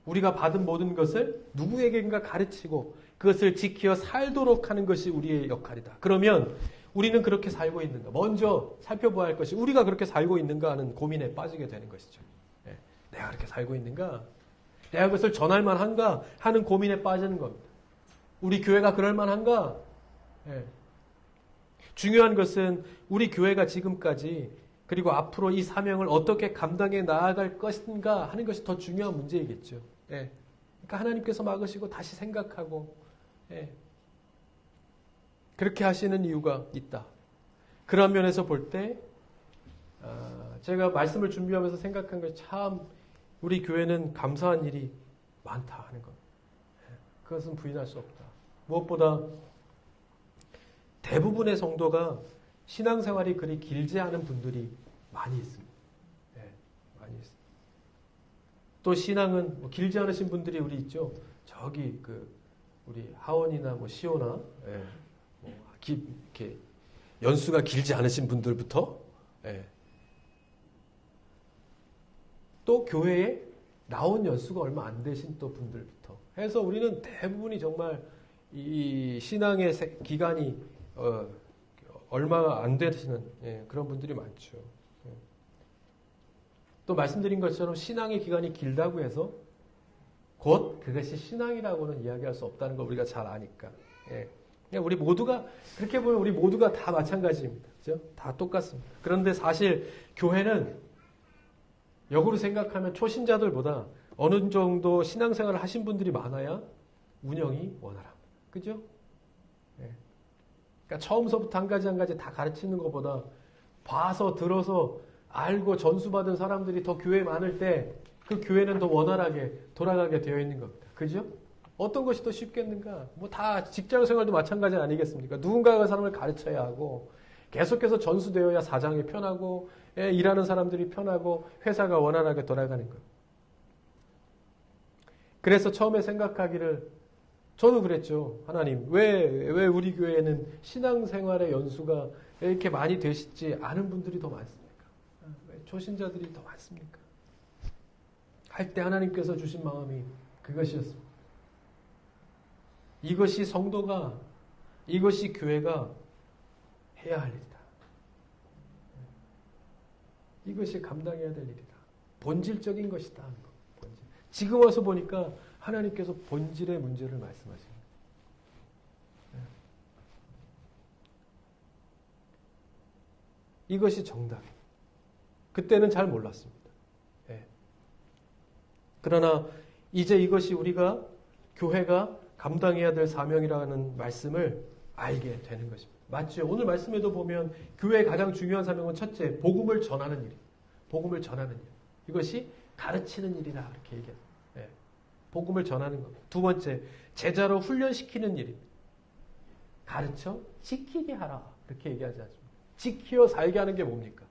Speaker 1: 우리가 받은 모든 것을 누구에게인가 가르치고 그것을 지키어 살도록 하는 것이 우리의 역할이다. 그러면 우리는 그렇게 살고 있는가? 먼저 살펴봐야 할 것이 우리가 그렇게 살고 있는가 하는 고민에 빠지게 되는 것이죠. 예. 내가 그렇게 살고 있는가? 내가 그것을 전할 만한가 하는 고민에 빠지는 겁니다. 우리 교회가 그럴 만한가? 예. 중요한 것은 우리 교회가 지금까지 그리고 앞으로 이 사명을 어떻게 감당해 나아갈 것인가 하는 것이 더 중요한 문제이겠죠. 예. 그러니까 하나님께서 막으시고 다시 생각하고 예. 그렇게 하시는 이유가 있다. 그런 면에서 볼 때 제가 말씀을 준비하면서 생각한 것이 참 우리 교회는 감사한 일이 많다 하는 것. 그것은 부인할 수 없다. 무엇보다 대부분의 성도가 신앙생활이 그리 길지 않은 분들이 많이 있습니다. 네, 많이 있습니다. 또 신앙은 뭐 길지 않으신 분들이 우리 있죠. 저기 우리 하원이나 뭐 시오나 예, 뭐 이렇게 연수가 길지 않으신 분들부터 예. 또 교회에 나온 연수가 얼마 안 되신 또 분들부터 해서 우리는 대부분이 정말 이 신앙의 기간이 얼마 안 되시는 예, 그런 분들이 많죠. 예. 또 말씀드린 것처럼 신앙의 기간이 길다고 해서 곧 그것이 신앙이라고는 이야기할 수 없다는 걸 우리가 잘 아니까. 예. 우리 모두가 그렇게 보면 우리 모두가 다 마찬가지입니다. 그죠? 다 똑같습니다. 그런데 사실 교회는 역으로 생각하면 초신자들보다 어느 정도 신앙생활을 하신 분들이 많아야 운영이 원활합니다. 그죠? 예. 그러니까 처음서부터 한 가지 다 가르치는 것보다 봐서 들어서 알고 전수받은 사람들이 더 교회에 많을 때 그 교회는 더 원활하게 돌아가게 되어 있는 겁니다. 그죠? 어떤 것이 더 쉽겠는가? 뭐 다 직장 생활도 마찬가지 아니겠습니까? 누군가가 그 사람을 가르쳐야 하고 계속해서 전수되어야 사장이 편하고 일하는 사람들이 편하고 회사가 원활하게 돌아가는 거예요. 그래서 처음에 생각하기를 저도 그랬죠. 하나님 왜 우리 교회에는 신앙생활의 연수가 이렇게 많이 되시지 않은 분들이 더 많습니까? 왜 초신자들이 더 많습니까? 할 때 하나님께서 주신 마음이 그것이었습니다. 이것이 성도가 이것이 교회가 해야 할 일이다. 이것이 감당해야 될 일이다. 본질적인 것이다. 본질. 지금 와서 보니까 하나님께서 본질의 문제를 말씀하십니다. 이것이 정답이에요. 그때는 잘 몰랐습니다. 그러나 이제 이것이 우리가 교회가 감당해야 될 사명이라는 말씀을 알게 되는 것입니다. 맞죠? 오늘 말씀에도 보면 교회의 가장 중요한 사명은 첫째, 복음을 전하는 일입니다. 복음을 전하는 일. 이것이 가르치는 일이라 이렇게 얘기해요. 네. 복음을 전하는 겁니다. 두 번째, 제자로 훈련시키는 일입니다. 가르쳐 지키게 하라 이렇게 얘기하지 않습니까? 지키어 살게 하는 게 뭡니까?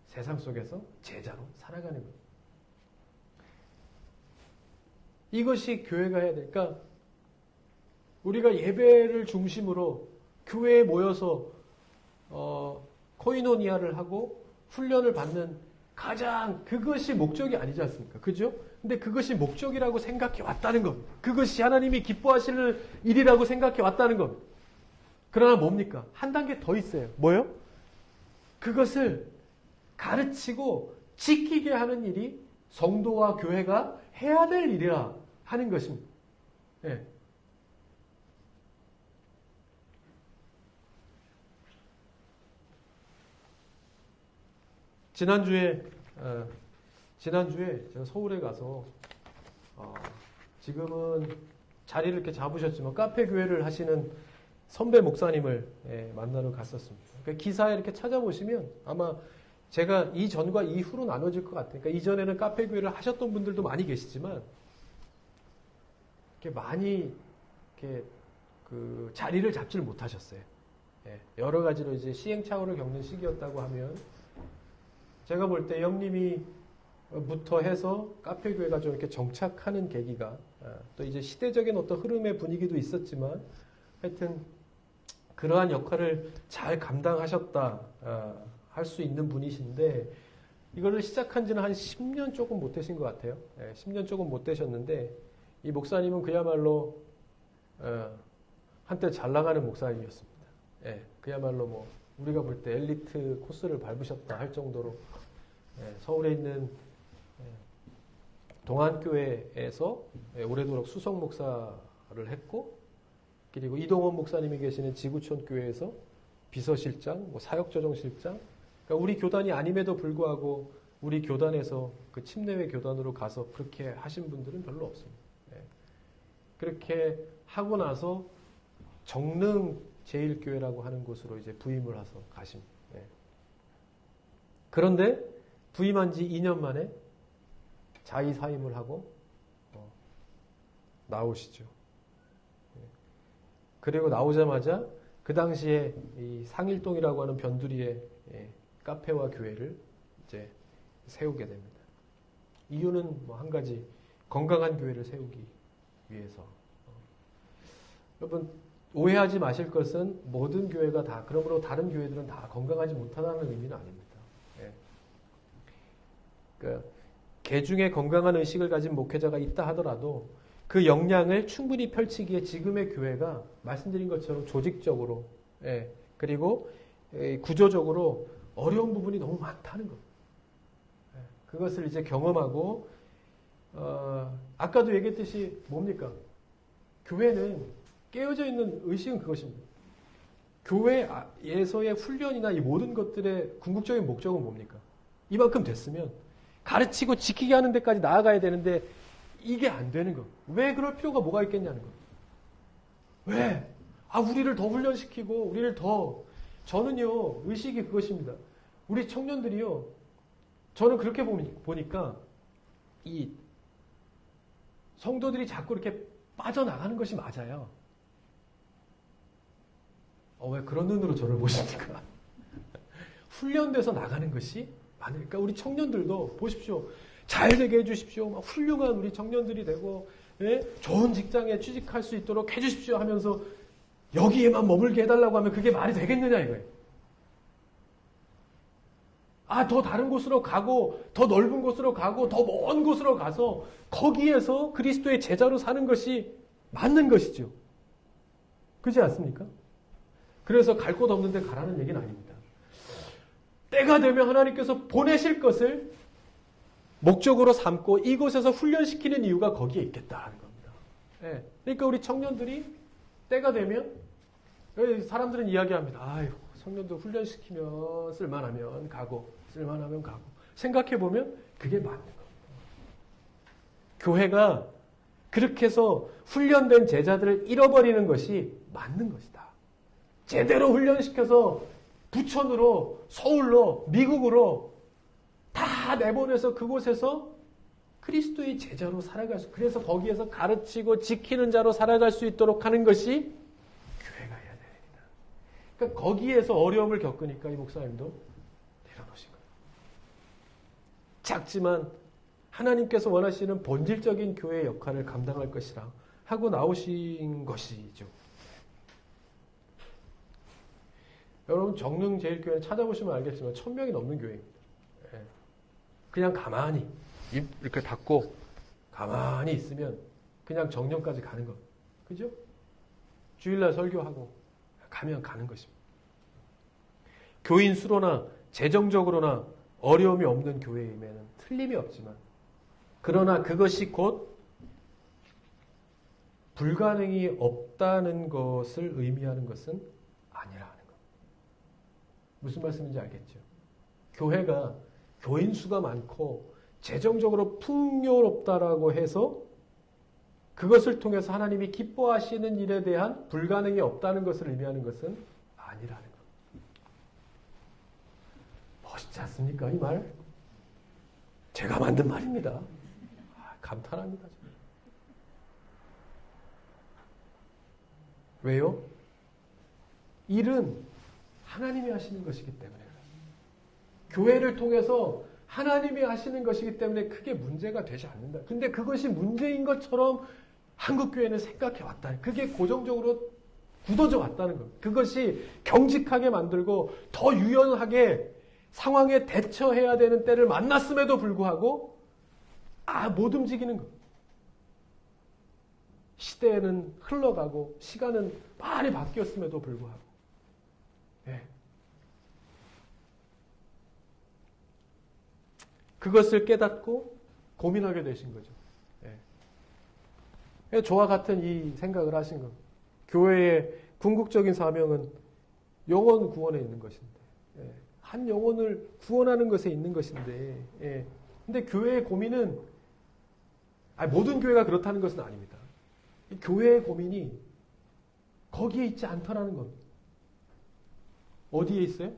Speaker 1: 세상 속에서 제자로 살아가는 겁니다. 이것이 교회가 해야 되니까 우리가 예배를 중심으로 교회에 모여서 코이노니아를 하고 훈련을 받는 가장 그것이 목적이 아니지 않습니까? 그죠? 근데 그것이 목적이라고 생각해 왔다는 겁니다. 그것이 하나님이 기뻐하시는 일이라고 생각해 왔다는 겁니다. 그러나 뭡니까? 한 단계 더 있어요. 뭐요? 그것을 가르치고 지키게 하는 일이 성도와 교회가 해야 될 일이라 하는 것입니다. 예. 지난주에 제가 서울에 가서 지금은 자리를 이렇게 잡으셨지만 카페 교회를 하시는 선배 목사님을 만나러 갔었습니다. 그러니까 기사에 이렇게 찾아보시면 아마 제가 이전과 이후로 나눠질 것 같아요. 그러니까 이전에는 카페 교회를 하셨던 분들도 많이 계시지만 이렇게 많이 이렇게 그 자리를 잡지를 못하셨어요. 여러 가지로 이제 시행착오를 겪는 시기였다고 하면 제가 볼 때 영림이부터 해서 카페교회가 좀 이렇게 정착하는 계기가 또 이제 시대적인 어떤 흐름의 분위기도 있었지만 하여튼 그러한 역할을 잘 감당하셨다 할 수 있는 분이신데 이거를 시작한 지는 한 10년 조금 못 되신 것 같아요. 10년 조금 못 되셨는데 이 목사님은 그야말로 한때 잘 나가는 목사님이었습니다. 그야말로 뭐 우리가 볼 때 엘리트 코스를 밟으셨다 할 정도로 서울에 있는 동안교회에서 오래도록 수석 목사를 했고 그리고 이동원 목사님이 계시는 지구촌 교회에서 비서실장, 뭐 사역조정실장 그러니까 우리 교단이 아님에도 불구하고 우리 교단에서 그 침례회 교단으로 가서 그렇게 하신 분들은 별로 없습니다. 그렇게 하고 나서 정릉 제1교회라고 하는 곳으로 이제 부임을 해서 가십니다. 그런데 부임한 지 2년 만에 자의 사임을 하고 나오시죠. 그리고 나오자마자 그 당시에 이 상일동이라고 하는 변두리에 카페와 교회를 이제 세우게 됩니다. 이유는 뭐 한 가지 건강한 교회를 세우기 위해서. 여러분 오해하지 마실 것은 모든 교회가 다 그러므로 다른 교회들은 다 건강하지 못하다는 의미는 아닙니다. 그러니까 개중에 건강한 의식을 가진 목회자가 있다 하더라도 그 역량을 충분히 펼치기에 지금의 교회가 말씀드린 것처럼 조직적으로 그리고 구조적으로 어려운 부분이 너무 많다는 것. 그것을 이제 경험하고 아까도 얘기했듯이 뭡니까? 교회는 깨어져 있는 의식은 그것입니다. 교회에서의 훈련이나 이 모든 것들의 궁극적인 목적은 뭡니까? 이만큼 됐으면 가르치고 지키게 하는 데까지 나아가야 되는데 이게 안 되는 것. 왜 그럴 필요가 뭐가 있겠냐는 것. 왜? 우리를 더 훈련시키고 우리를 더 저는요 의식이 그것입니다. 우리 청년들이요 저는 그렇게 보니까 이 성도들이 자꾸 이렇게 빠져나가는 것이 맞아요. 왜 그런 눈으로 저를 보십니까? 훈련돼서 나가는 것이 많으니까 우리 청년들도 보십시오. 잘 되게 해주십시오. 막 훌륭한 우리 청년들이 되고 좋은 직장에 취직할 수 있도록 해주십시오 하면서 여기에만 머물게 해달라고 하면 그게 말이 되겠느냐 이거예요. 더 다른 곳으로 가고 더 넓은 곳으로 가고 더 먼 곳으로 가서 거기에서 그리스도의 제자로 사는 것이 맞는 것이죠. 그렇지 않습니까? 그래서 갈 곳 없는 데 가라는 얘기는 아닙니다. 때가 되면 하나님께서 보내실 것을 목적으로 삼고 이곳에서 훈련시키는 이유가 거기에 있겠다는 겁니다. 그러니까 우리 청년들이 때가 되면 사람들은 이야기합니다. 아유, 청년들 훈련시키면 쓸만하면 가고 쓸만하면 가고 생각해보면 그게 맞는 겁니다. 교회가 그렇게 해서 훈련된 제자들을 잃어버리는 것이 맞는 것이다. 제대로 훈련시켜서 부천으로 서울로 미국으로 다 내보내서 그곳에서 그리스도의 제자로 살아갈 수 그래서 거기에서 가르치고 지키는 자로 살아갈 수 있도록 하는 것이 교회가 해야 됩니다. 그러니까 거기에서 어려움을 겪으니까 이 목사님도 내려놓으신 거예요. 작지만 하나님께서 원하시는 본질적인 교회의 역할을 감당할 것이라 하고 나오신 것이죠. 여러분 정릉 제1교회는 찾아보시면 알겠지만 1000명이 넘는 교회입니다. 그냥 가만히 입 이렇게 닫고 가만히 있으면 그냥 정령까지 가는 것. 그죠? 주일날 설교하고 가면 가는 것입니다. 교인 수로나 재정적으로나 어려움이 없는 교회임에는 틀림이 없지만 그러나 그것이 곧 불가능이 없다는 것을 의미하는 것은 아니라 하는 것. 무슨 말씀인지 알겠죠? 교회가 교인 수가 많고 재정적으로 풍요롭다라고 해서 그것을 통해서 하나님이 기뻐하시는 일에 대한 불가능이 없다는 것을 의미하는 것은 아니라는 것. 멋있지 않습니까? 이 말? 제가 만든 말입니다. 감탄합니다. 정말. 왜요? 일은 하나님이 하시는 것이기 때문에 교회를 통해서 하나님이 하시는 것이기 때문에 크게 문제가 되지 않는다. 근데 그것이 문제인 것처럼 한국교회는 생각해 왔다. 그게 고정적으로 굳어져 왔다는 것. 그것이 경직하게 만들고 더 유연하게 상황에 대처해야 되는 때를 만났음에도 불구하고 못 움직이는 것. 시대는 흘러가고 시간은 많이 바뀌었음에도 불구하고 예. 그것을 깨닫고 고민하게 되신 거죠. 예. 저와 같은 이 생각을 하신 것. 교회의 궁극적인 사명은 영혼 구원에 있는 것인데 예. 한 영혼을 구원하는 것에 있는 것인데 예. 근데 교회의 고민은 모든 교회가 그렇다는 것은 아닙니다. 교회의 고민이 거기에 있지 않더라는 겁니다. 어디에 있어요?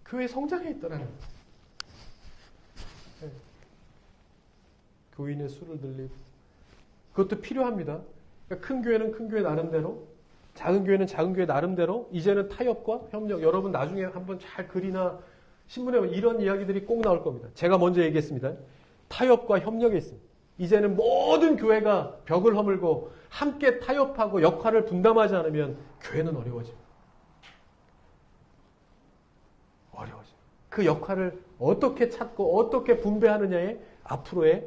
Speaker 1: 교회 성장에 있더라는 거예요. 네. 교인의 수를 늘리고 그것도 필요합니다. 그러니까 큰 교회는 큰 교회 나름대로, 작은 교회는 작은 교회 나름대로 이제는 타협과 협력, 여러분 나중에 한번 잘 글이나 신문에 보면 이런 이야기들이 꼭 나올 겁니다. 제가 먼저 얘기했습니다. 타협과 협력에 있습니다. 이제는 모든 교회가 벽을 허물고 함께 타협하고 역할을 분담하지 않으면 교회는 어려워집니다. 어려워집니다. 그 역할을 어떻게 찾고 어떻게 분배하느냐에 앞으로의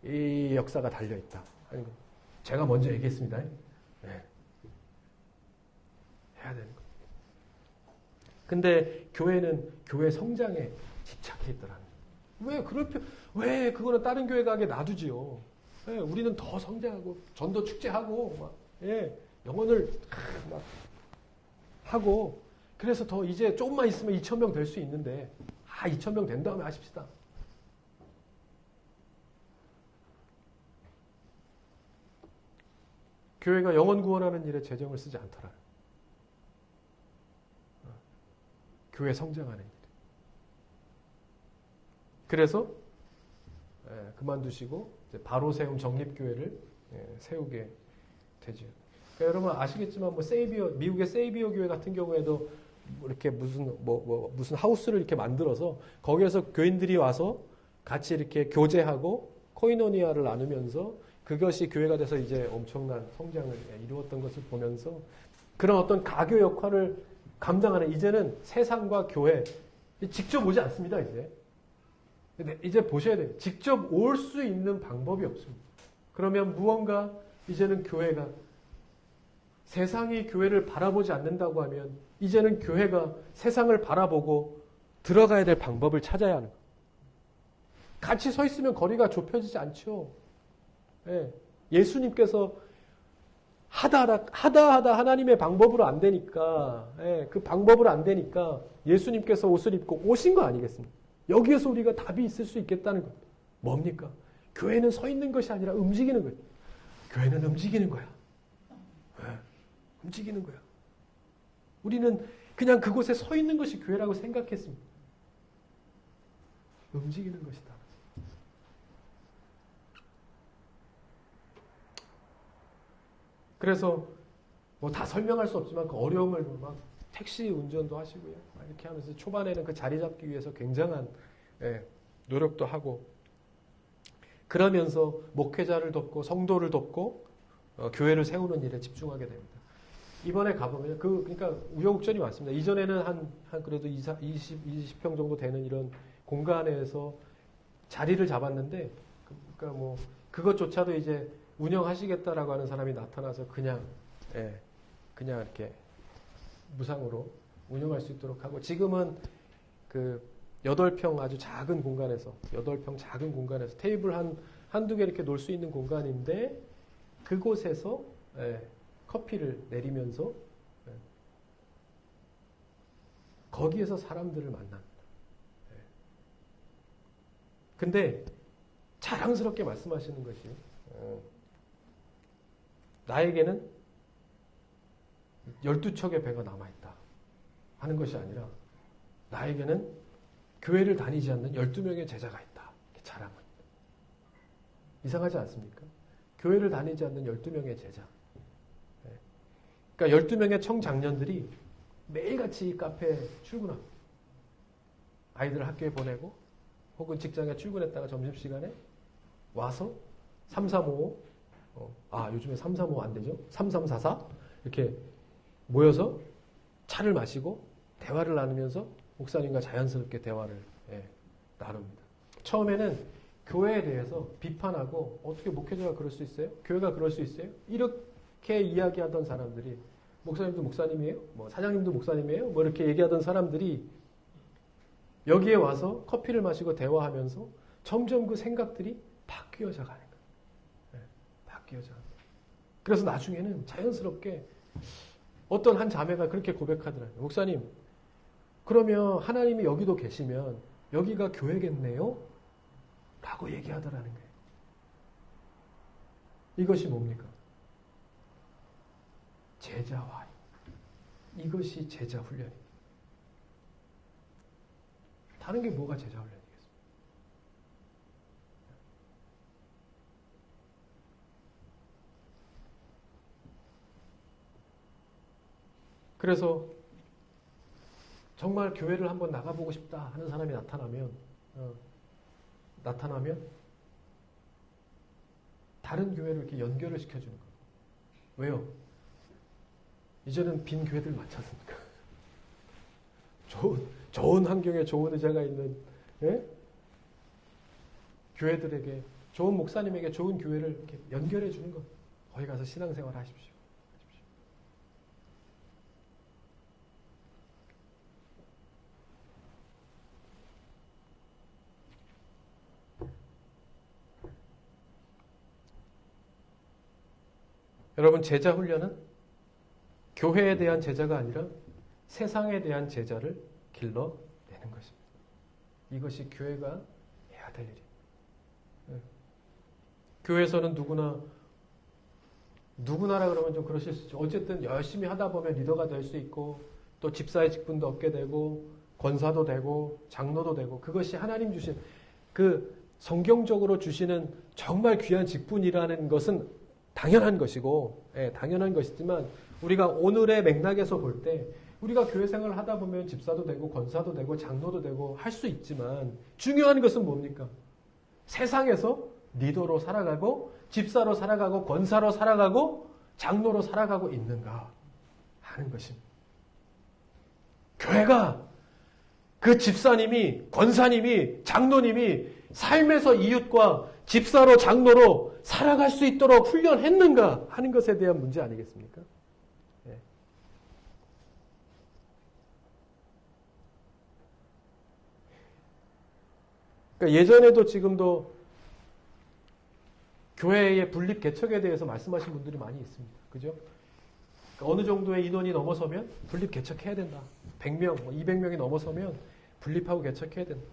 Speaker 1: 이 역사가 달려있다. 제가 먼저 얘기했습니다. 네. 해야 되는 거. 근데 교회는 교회 성장에 집착해 있더라는 왜 그거는 다른 교회 가게 놔두지요. 예, 우리는 더 성장하고 전도 축제하고 막 영혼을 막 하고 그래서 더 이제 조금만 있으면 2,000명 될 수 있는데 2,000명 된 다음에 하십시다. 교회가 영혼 구원하는 일에 재정을 쓰지 않더라. 교회 성장하는 일. 그래서 그만두시고 바로 세움 정립교회를 세우게 되죠. 그러니까 여러분 아시겠지만 미국의 세이비어 교회 같은 경우에도 이렇게 무슨 하우스를 이렇게 만들어서 거기에서 교인들이 와서 같이 이렇게 교제하고 코이노니아를 나누면서 그것이 교회가 돼서 이제 엄청난 성장을 이루었던 것을 보면서 그런 어떤 가교 역할을 감당하는 이제는 세상과 교회 직접 오지 않습니다. 이제 보셔야 돼요. 직접 올 수 있는 방법이 없습니다. 그러면 무언가 이제는 교회가 세상이 교회를 바라보지 않는다고 하면 이제는 교회가 세상을 바라보고 들어가야 될 방법을 찾아야 하는 거예요. 같이 서 있으면 거리가 좁혀지지 않죠. 예수님께서 하다 하나님의 방법으로 안 되니까 그 방법으로 안 되니까 예수님께서 옷을 입고 오신 거 아니겠습니까? 여기에서 우리가 답이 있을 수 있겠다는 겁니다. 뭡니까? 교회는 서 있는 것이 아니라 움직이는 거예요. 교회는 움직이는 거야. 움직이는 거야. 우리는 그냥 그곳에 서 있는 것이 교회라고 생각했습니다. 움직이는 것이다. 그래서 다 설명할 수 없지만 그 어려움을 막 택시 운전도 하시고요. 이렇게 하면서 초반에는 그 자리 잡기 위해서 굉장한 노력도 하고 그러면서 목회자를 돕고 성도를 돕고 교회를 세우는 일에 집중하게 됩니다. 이번에 가보면 그러니까 우여곡절이 많습니다. 이전에는 한 그래도 20평 정도 되는 이런 공간에서 자리를 잡았는데 그러니까 그것조차도 이제 운영하시겠다라고 하는 사람이 나타나서 그냥 이렇게 무상으로 운영할 수 있도록 하고 지금은 8평 아주 작은 공간에서 8평 작은 공간에서 테이블 한두 개 이렇게 놓을 수 있는 공간인데 그곳에서 커피를 내리면서 거기에서 사람들을 만납니다. 근데 자랑스럽게 말씀하시는 것이 나에게는 12척의 배가 남아있다 하는 것이 아니라 나에게는 교회를 다니지 않는 12명의 제자가 있다. 이렇게 자랑합니다. 이상하지 않습니까? 교회를 다니지 않는 12명의 제자. 그러니까 12명의 청장년들이 매일같이 이 카페에 출근하고 아이들을 학교에 보내고 혹은 직장에 출근했다가 점심시간에 와서 3355 요즘에 3355 안 되죠. 3344 이렇게 모여서 차를 마시고 대화를 나누면서 목사님과 자연스럽게 대화를 나눕니다. 처음에는 교회에 대해서 비판하고 어떻게 목회자가 그럴 수 있어요? 교회가 그럴 수 있어요? 이렇게 이야기하던 사람들이 목사님도 목사님이에요? 뭐 사장님도 목사님이에요? 뭐 이렇게 얘기하던 사람들이 여기에 와서 커피를 마시고 대화하면서 점점 그 생각들이 바뀌어져 가는 거예요. 바뀌어져 가는 거예요. 그래서 나중에는 자연스럽게 어떤 한 자매가 그렇게 고백하더라고요. 목사님, 그러면 하나님이 여기도 계시면 여기가 교회겠네요? 라고 얘기하더라는 거예요. 이것이 뭡니까? 제자화. 이것이 제자 훈련입니다. 다른 게 뭐가 제자 훈련이겠습니까? 그래서 정말 교회를 한번 나가보고 싶다 하는 사람이 나타나면 다른 교회를 이렇게 연결을 시켜주는 거예요. 왜요? 이제는 빈 교회들 많지 않습니까? 좋은 환경에 좋은 의자가 있는 교회들에게 좋은 목사님에게 좋은 교회를 이렇게 연결해 주는 것. 거기 가서 신앙생활 하십시오. 여러분, 제자 훈련은 교회에 대한 제자가 아니라 세상에 대한 제자를 길러내는 것입니다. 이것이 교회가 해야 될 일이에요. 교회에서는 누구나라 그러면 좀 그러실 수 있죠. 어쨌든 열심히 하다 보면 리더가 될 수 있고 또 집사의 직분도 얻게 되고 권사도 되고 장로도 되고 그것이 하나님 주신 그 성경적으로 주시는 정말 귀한 직분이라는 것은 당연한 것이고 당연한 것이지만 우리가 오늘의 맥락에서 볼 때 우리가 교회 생활을 하다 보면 집사도 되고 권사도 되고 장로도 되고 할 수 있지만 중요한 것은 뭡니까? 세상에서 리더로 살아가고 집사로 살아가고 권사로 살아가고 장로로 살아가고 있는가 하는 것입니다. 교회가 그 집사님이 권사님이 장로님이 삶에서 이웃과 집사로 장로로 살아갈 수 있도록 훈련했는가 하는 것에 대한 문제 아니겠습니까? 그러니까 예전에도 지금도 교회의 분립 개척에 대해서 말씀하신 분들이 많이 있습니다. 그죠? 그러니까 어느 정도의 인원이 넘어서면 분립 개척해야 된다. 100명, 200명이 넘어서면 분립하고 개척해야 된다.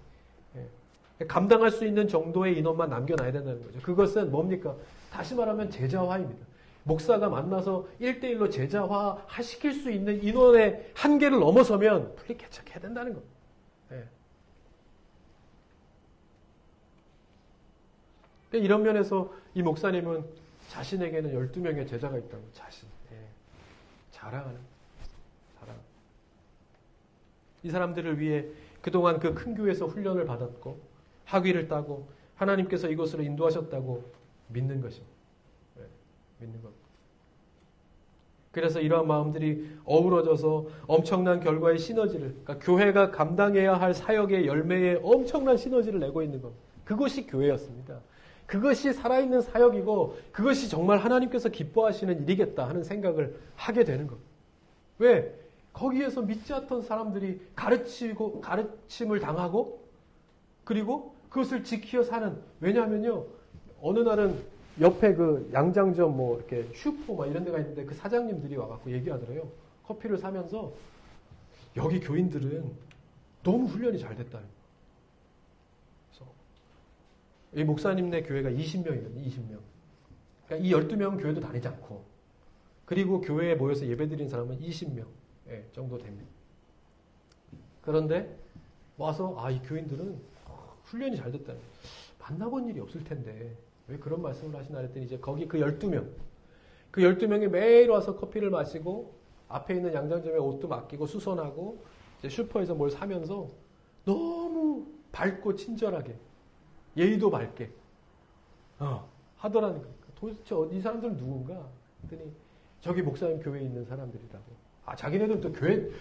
Speaker 1: 감당할 수 있는 정도의 인원만 남겨놔야 된다는 거죠. 그것은 뭡니까? 다시 말하면 제자화입니다. 목사가 만나서 1대1로 제자화 시킬 수 있는 인원의 한계를 넘어서면 분립 개척해야 된다는 겁니다. 이런 면에서 이 목사님은 자신에게는 12명의 제자가 있다고 자랑하는. 이 사람들을 위해 그동안 그 큰 교회에서 훈련을 받았고 학위를 따고 하나님께서 이곳으로 인도하셨다고 믿는 것입니다. 믿는 것. 그래서 이러한 마음들이 어우러져서 엄청난 결과의 시너지를, 그러니까 교회가 감당해야 할 사역의 열매에 엄청난 시너지를 내고 있는 것. 그것이 교회였습니다. 그것이 살아있는 사역이고 그것이 정말 하나님께서 기뻐하시는 일이겠다 하는 생각을 하게 되는 것. 왜? 거기에서 믿지 않던 사람들이 가르침을 당하고 그리고 그것을 지키어 사는. 왜냐하면요, 어느 날은 옆에 그 양장점 이렇게 슈퍼 막 이런 데가 있는데 그 사장님들이 와갖고 얘기하더래요. 커피를 사면서 여기 교인들은 너무 훈련이 잘 됐다는 거예요. 이 목사님네 교회가 20명이거든요. 20명. 그러니까 이 12명은 교회도 다니지 않고 그리고 교회에 모여서 예배드리는 사람은 20명 정도 됩니다. 그런데 와서 이 교인들은 훈련이 잘 됐다는 거예요. 만나본 일이 없을 텐데 왜 그런 말씀을 하시나 했더니 이제 거기 그 12명. 그 12명이 매일 와서 커피를 마시고 앞에 있는 양장점에 옷도 맡기고 수선하고 이제 슈퍼에서 뭘 사면서 너무 밝고 친절하게 예의도 밝게 하더라는 거예요. 도대체 이 사람들은 누군가? 그랬더니 저기 목사님 교회에 있는 사람들이라고. 자기네들은 또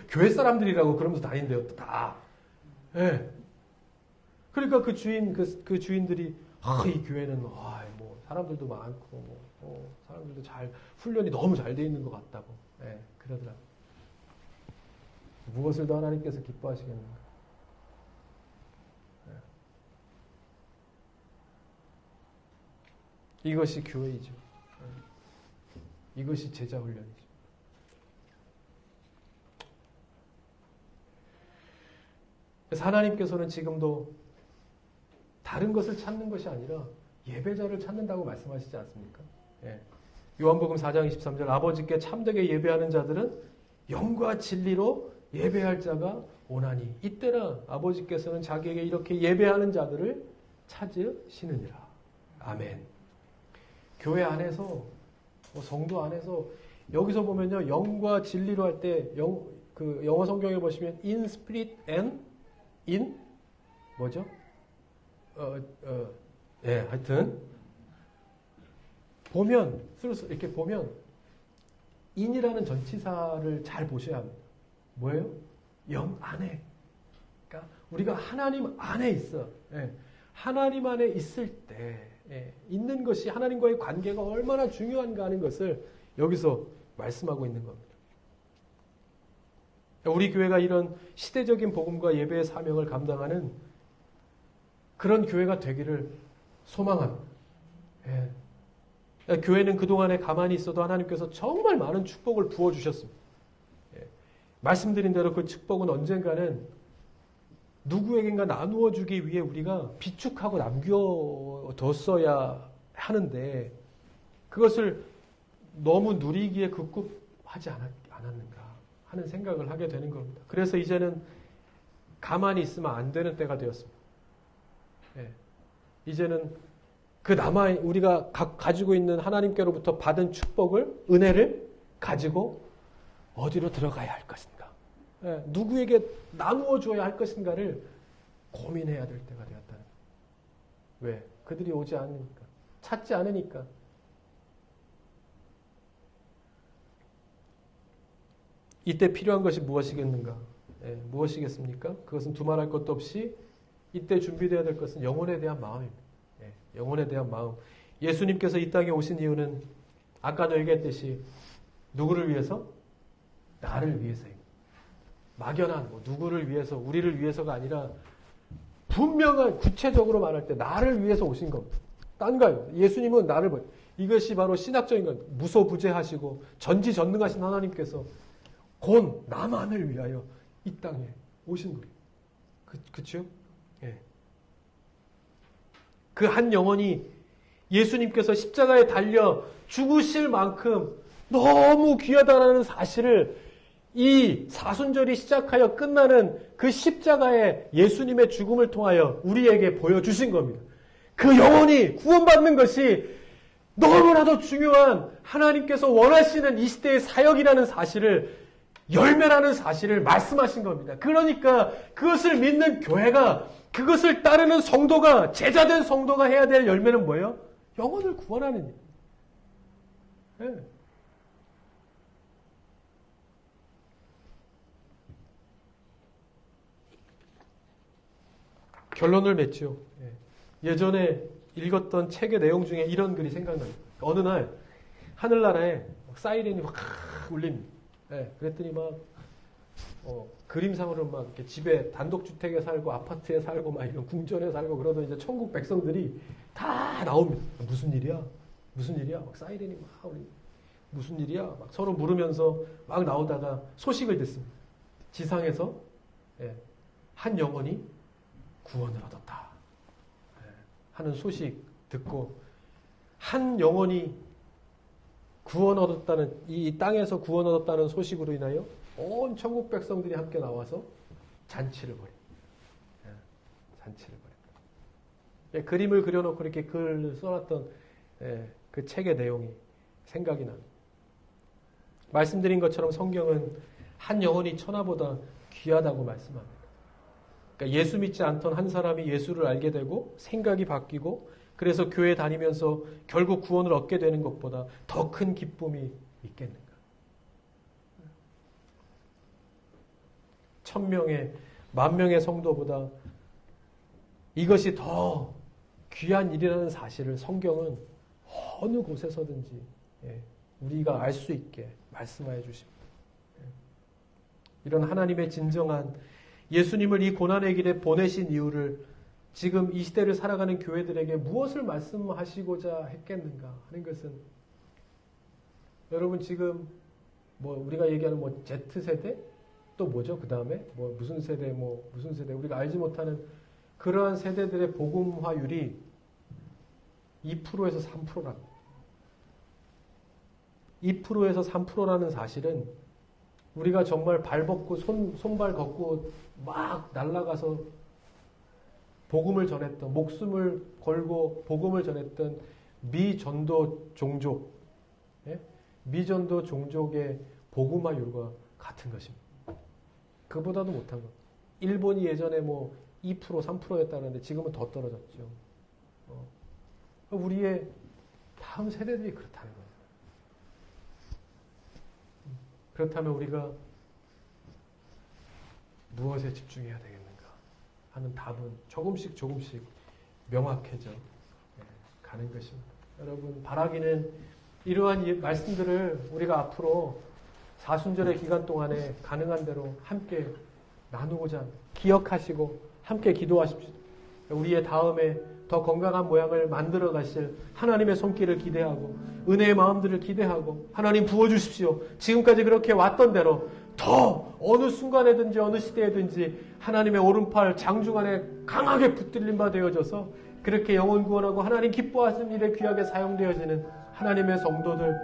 Speaker 1: 교회 사람들이라고 그러면서 다닌대요. 또 다. 예. 그러니까 그 주인들이 이 교회는 뭐 사람들도 많고 사람들도 잘 훈련이 너무 잘 돼 있는 것 같다고. 예, 그러더라고요. 무엇을 더 하나님께서 기뻐하시겠는가? 예. 이것이 교회이죠. 예. 이것이 제자 훈련이죠. 그래서 하나님께서는 지금도 다른 것을 찾는 것이 아니라 예배자를 찾는다고 말씀하시지 않습니까? 예. 요한복음 4장 23절 아버지께 참되게 예배하는 자들은 영과 진리로 예배할 자가 오나니 이때라 아버지께서는 자기에게 이렇게 예배하는 자들을 찾으시느니라. 아멘. 교회 안에서 성도 안에서 여기서 보면요 영과 진리로 할 때 영어 성경에 보시면 in spirit and in 뭐죠? 예, 하여튼 보면 이렇게 보면 in이라는 전치사를 잘 보셔야 합니다. 뭐예요? 영 안에. 그러니까 우리가 하나님 안에 있어. 예, 하나님 안에 있을 때 있는 것이 하나님과의 관계가 얼마나 중요한가 하는 것을 여기서 말씀하고 있는 겁니다. 우리 교회가 이런 시대적인 복음과 예배의 사명을 감당하는 그런 교회가 되기를 소망합니다. 예. 교회는 그동안에 가만히 있어도 하나님께서 정말 많은 축복을 부어주셨습니다. 예. 말씀드린 대로 그 축복은 언젠가는 누구에겐가 나누어 주기 위해 우리가 비축하고 남겨뒀어야 하는데 그것을 너무 누리기에 급급하지 않았는가 하는 생각을 하게 되는 겁니다. 그래서 이제는 가만히 있으면 안 되는 때가 되었습니다. 예. 이제는 우리가 가지고 있는 하나님께로부터 받은 축복을, 은혜를 가지고 어디로 들어가야 할 것인가? 예. 누구에게 나누어 줘야 할 것인가를 고민해야 될 때가 되었다는 거예요. 왜? 그들이 오지 않으니까. 찾지 않으니까. 이때 필요한 것이 무엇이겠는가? 예, 무엇이겠습니까? 그것은 두말할 것도 없이 이때 준비되어야 될 것은 영혼에 대한 마음입니다. 예, 영혼에 대한 마음. 예수님께서 이 땅에 오신 이유는 아까도 얘기했듯이 누구를 위해서? 나를 위해서입니다. 막연한 누구를 위해서, 우리를 위해서가 아니라 분명한 구체적으로 말할 때 나를 위해서 오신 겁니다. 딴 거예요. 예수님은 나를 보여. 이것이 바로 신학적인 건 무소부재하시고 전지전능하신 하나님께서 곧 나만을 위하여 이 땅에 오신 거예요. 그쵸? 예. 그 한 영혼이 예수님께서 십자가에 달려 죽으실 만큼 너무 귀하다라는 사실을 이 사순절이 시작하여 끝나는 그 십자가의 예수님의 죽음을 통하여 우리에게 보여주신 겁니다. 그 영혼이 구원받는 것이 너무나도 중요한 하나님께서 원하시는 이 시대의 사역이라는 사실을 열매라는 사실을 말씀하신 겁니다. 그러니까 그것을 믿는 교회가 그것을 따르는 성도가 제자된 성도가 해야 될 열매는 뭐예요? 영혼을 구원하는 일. 네. 결론을 맺죠. 예전에 읽었던 책의 내용 중에 이런 글이 생각납니다. 어느 날 하늘나라에 사이렌이 확 울립니다. 그랬더니 막 그림상으로 막 이렇게 집에 단독주택에 살고 아파트에 살고 막 이런 궁전에 살고 그러던 이제 천국 백성들이 다 나옵니다. 무슨 일이야? 무슨 일이야? 막 사이렌이 막 울립니다. 무슨 일이야? 막 서로 물으면서 막 나오다가 소식을 듣습니다. 지상에서 한 영혼이 구원을 얻었다 하는 소식 듣고 한 영혼이 구원 얻었다는 이 땅에서 구원 얻었다는 소식으로 인하여 온 천국 백성들이 함께 나와서 잔치를 벌입니다. 잔치를 벌입니다. 그림을 그려놓고 이렇게 글을 써놨던 그 책의 내용이 생각이 납니다. 말씀드린 것처럼 성경은 한 영혼이 천하보다 귀하다고 말씀합니다. 그러니까 예수 믿지 않던 한 사람이 예수를 알게 되고 생각이 바뀌고 그래서 교회 다니면서 결국 구원을 얻게 되는 것보다 더 큰 기쁨이 있겠는가. 1000명의 10,000명의 성도보다 이것이 더 귀한 일이라는 사실을 성경은 어느 곳에서든지 우리가 알 수 있게 말씀하여 주십니다. 이런 하나님의 진정한 예수님을 이 고난의 길에 보내신 이유를 지금 이 시대를 살아가는 교회들에게 무엇을 말씀하시고자 했겠는가 하는 것은 여러분 지금 우리가 얘기하는 Z세대 또 뭐죠? 그 다음에 무슨 세대 무슨 세대 우리가 알지 못하는 그러한 세대들의 복음화율이 2%에서 3%라고. 2%에서 3%라는 사실은 우리가 정말 발 벗고 손발 걷고 막 날아가서 복음을 전했던, 목숨을 걸고 복음을 전했던 미전도 종족, 미전도 종족의 복음화율과 같은 것입니다. 그보다도 못한 것. 일본이 예전에 2%, 3%였다는데 지금은 더 떨어졌죠. 우리의 다음 세대들이 그렇다는 거예요. 그렇다면 우리가 무엇에 집중해야 되겠는가 하는 답은 조금씩 명확해져 가는 것입니다. 여러분, 바라기는 이러한 말씀들을 우리가 앞으로 사순절의 기간 동안에 가능한 대로 함께 나누고자 합니다. 기억하시고 함께 기도하십시오. 우리의 다음에 더 건강한 모양을 만들어 가실 하나님의 손길을 기대하고 은혜의 마음들을 기대하고 하나님 부어주십시오. 지금까지 그렇게 왔던 대로 더 어느 순간에든지 어느 시대에든지 하나님의 오른팔 장중 안에 강하게 붙들림 바 되어져서 그렇게 영혼 구원하고 하나님 기뻐하시는 일에 귀하게 사용되어지는 하나님의 성도들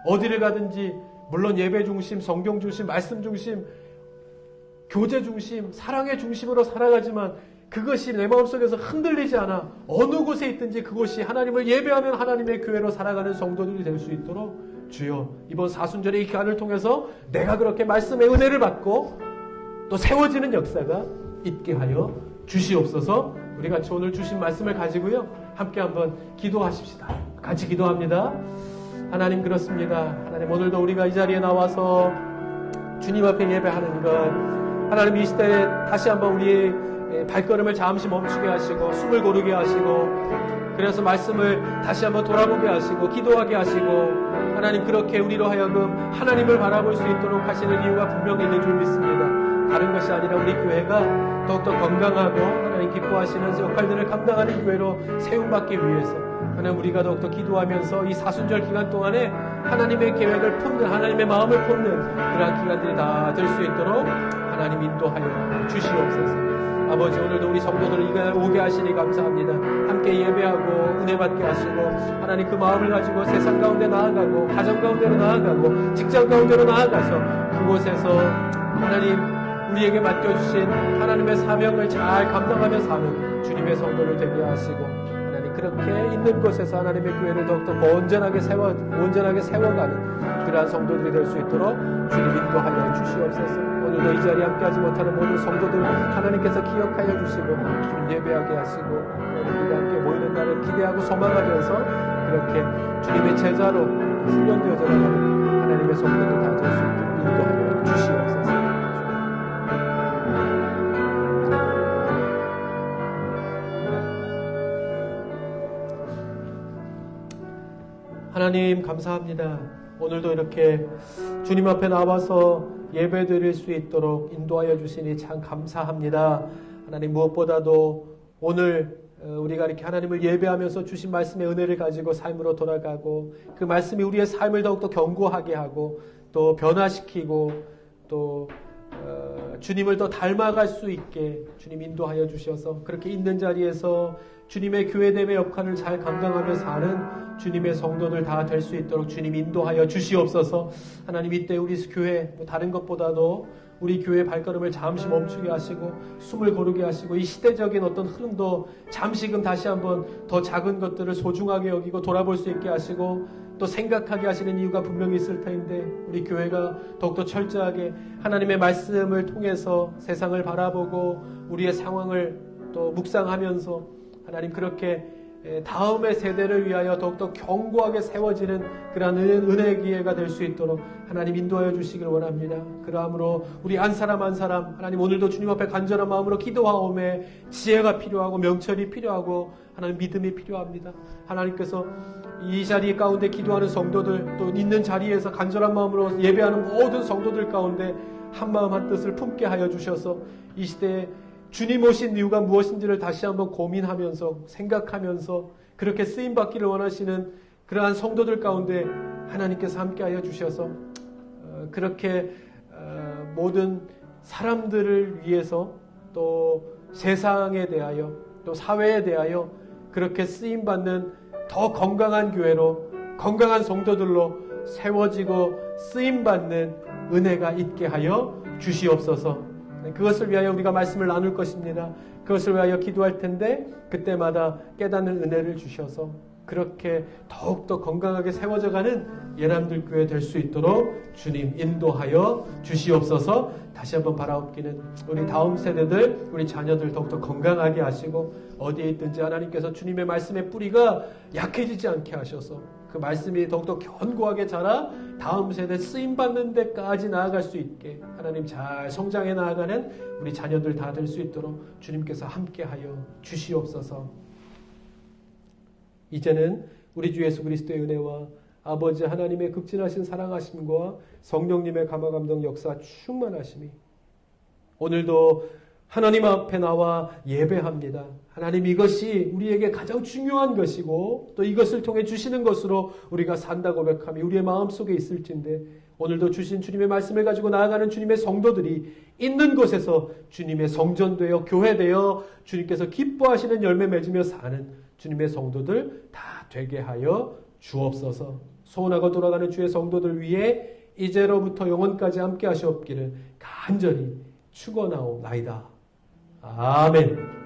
Speaker 1: 어디를 가든지 물론 예배 중심, 성경 중심, 말씀 중심, 교제 중심, 사랑의 중심으로 살아가지만 그것이 내 마음속에서 흔들리지 않아 어느 곳에 있든지 그곳이 하나님을 예배하는 하나님의 교회로 살아가는 성도들이 될 수 있도록 주여 이번 사순절의 이 기간을 통해서 내가 그렇게 말씀의 은혜를 받고 또 세워지는 역사가 있게 하여 주시옵소서. 우리 같이 오늘 주신 말씀을 가지고요 함께 한번 기도하십시다. 같이 기도합니다. 하나님 그렇습니다. 하나님 오늘도 우리가 이 자리에 나와서 주님 앞에 예배하는 것 하나님 이 시대에 다시 한번 우리의 발걸음을 잠시 멈추게 하시고 숨을 고르게 하시고 그래서 말씀을 다시 한번 돌아보게 하시고 기도하게 하시고 하나님 그렇게 우리로 하여금 하나님을 바라볼 수 있도록 하시는 이유가 분명히 있는 줄 믿습니다. 다른 것이 아니라 우리 교회가 더욱더 건강하고 하나님 기뻐하시는 역할들을 감당하는 교회로 세움받기 위해서 하나님 우리가 더욱더 기도하면서 이 사순절 기간 동안에 하나님의 계획을 품는 하나님의 마음을 품는 그러한 기간들이 다 될 수 있도록 하나님 인도하여 주시옵소서. 아버지 오늘도 우리 성도들을 이가 오게 하시니 감사합니다. 함께 예배하고 은혜 받게 하시고 하나님 그 마음을 가지고 세상 가운데 나아가고 가정 가운데로 나아가고 직장 가운데로 나아가서 그곳에서 하나님 우리에게 맡겨주신 하나님의 사명을 잘 감당하며 사는 주님의 성도를 되게 하시고 하나님 그렇게 있는 곳에서 하나님의 교회를 더욱더 온전하게 세워가는 그러한 성도들이 될 수 있도록 주님 인도하여 주시옵소서. 오늘도 이 자리에 함께하지 못하는 모든 성도들 하나님께서 기억하여 주시고 주님 예배하게 하시고 우리가 함께 모이는 날을 기대하고 소망하면서 그렇게 주님의 제자로 훈련되어져 나가는 하나님의 성도들 다 될 수 있도록 인도하여 주시옵소서. 하나님 감사합니다. 오늘도 이렇게 주님 앞에 나와서 예배 드릴 수 있도록 인도하여 주시니 참 감사합니다. 하나님 무엇보다도 오늘 우리가 이렇게 하나님을 예배하면서 주신 말씀의 은혜를 가지고 삶으로 돌아가고 그 말씀이 우리의 삶을 더욱더 견고하게 하고 또 변화시키고 또 주님을 더 닮아갈 수 있게 주님 인도하여 주셔서 그렇게 있는 자리에서 주님의 교회됨의 역할을 잘 감당하며 사는 주님의 성도들 다 될 수 있도록 주님 인도하여 주시옵소서. 하나님 이때 우리 교회 다른 것보다도 우리 교회의 발걸음을 잠시 멈추게 하시고 숨을 고르게 하시고 이 시대적인 어떤 흐름도 잠시금 다시 한번 더 작은 것들을 소중하게 여기고 돌아볼 수 있게 하시고 또 생각하게 하시는 이유가 분명히 있을 텐데 우리 교회가 더욱더 철저하게 하나님의 말씀을 통해서 세상을 바라보고 우리의 상황을 또 묵상하면서 하나님 그렇게 다음의 세대를 위하여 더욱더 견고하게 세워지는 그러한 은혜의 기회가 될 수 있도록 하나님 인도하여 주시길 원합니다. 그러므로 우리 한 사람 한 사람 하나님 오늘도 주님 앞에 간절한 마음으로 기도하오매 지혜가 필요하고 명철이 필요하고 하나님 믿음이 필요합니다. 하나님께서 이 자리 가운데 기도하는 성도들 또 있는 자리에서 간절한 마음으로 예배하는 모든 성도들 가운데 한마음 한뜻을 품게 하여 주셔서 이 시대에 주님 오신 이유가 무엇인지를 다시 한번 고민하면서 생각하면서 그렇게 쓰임받기를 원하시는 그러한 성도들 가운데 하나님께서 함께하여 주셔서 그렇게 모든 사람들을 위해서 또 세상에 대하여 또 사회에 대하여 그렇게 쓰임받는 더 건강한 교회로 건강한 성도들로 세워지고 쓰임받는 은혜가 있게 하여 주시옵소서. 그것을 위하여 우리가 말씀을 나눌 것입니다. 그것을 위하여 기도할 텐데 그때마다 깨닫는 은혜를 주셔서 그렇게 더욱더 건강하게 세워져가는 예람들 교회 될 수 있도록 주님 인도하여 주시옵소서. 다시 한번 바라옵기는 우리 다음 세대들 우리 자녀들 더욱더 건강하게 하시고 어디에 있든지 하나님께서 주님의 말씀의 뿌리가 약해지지 않게 하셔서 그 말씀이 더욱더 견고하게 자라 다음 세대 쓰임받는 데까지 나아갈 수 있게 하나님 잘 성장해 나아가는 우리 자녀들 다 될 수 있도록 주님께서 함께하여 주시옵소서. 이제는 우리 주 예수 그리스도의 은혜와 아버지 하나님의 극진하신 사랑하심과 성령님의 감화감동 역사 충만하심이 오늘도 하나님 앞에 나와 예배합니다. 하나님 이것이 우리에게 가장 중요한 것이고 또 이것을 통해 주시는 것으로 우리가 산다 고백함이 우리의 마음속에 있을진데 오늘도 주신 주님의 말씀을 가지고 나아가는 주님의 성도들이 있는 곳에서 주님의 성전되어 교회되어 주님께서 기뻐하시는 열매 맺으며 사는 주님의 성도들 다 되게 하여 주옵소서. 소원하고 돌아가는 주의 성도들 위해 이제로부터 영원까지 함께 하시옵기를 간절히 축원하옵나이다. 아멘.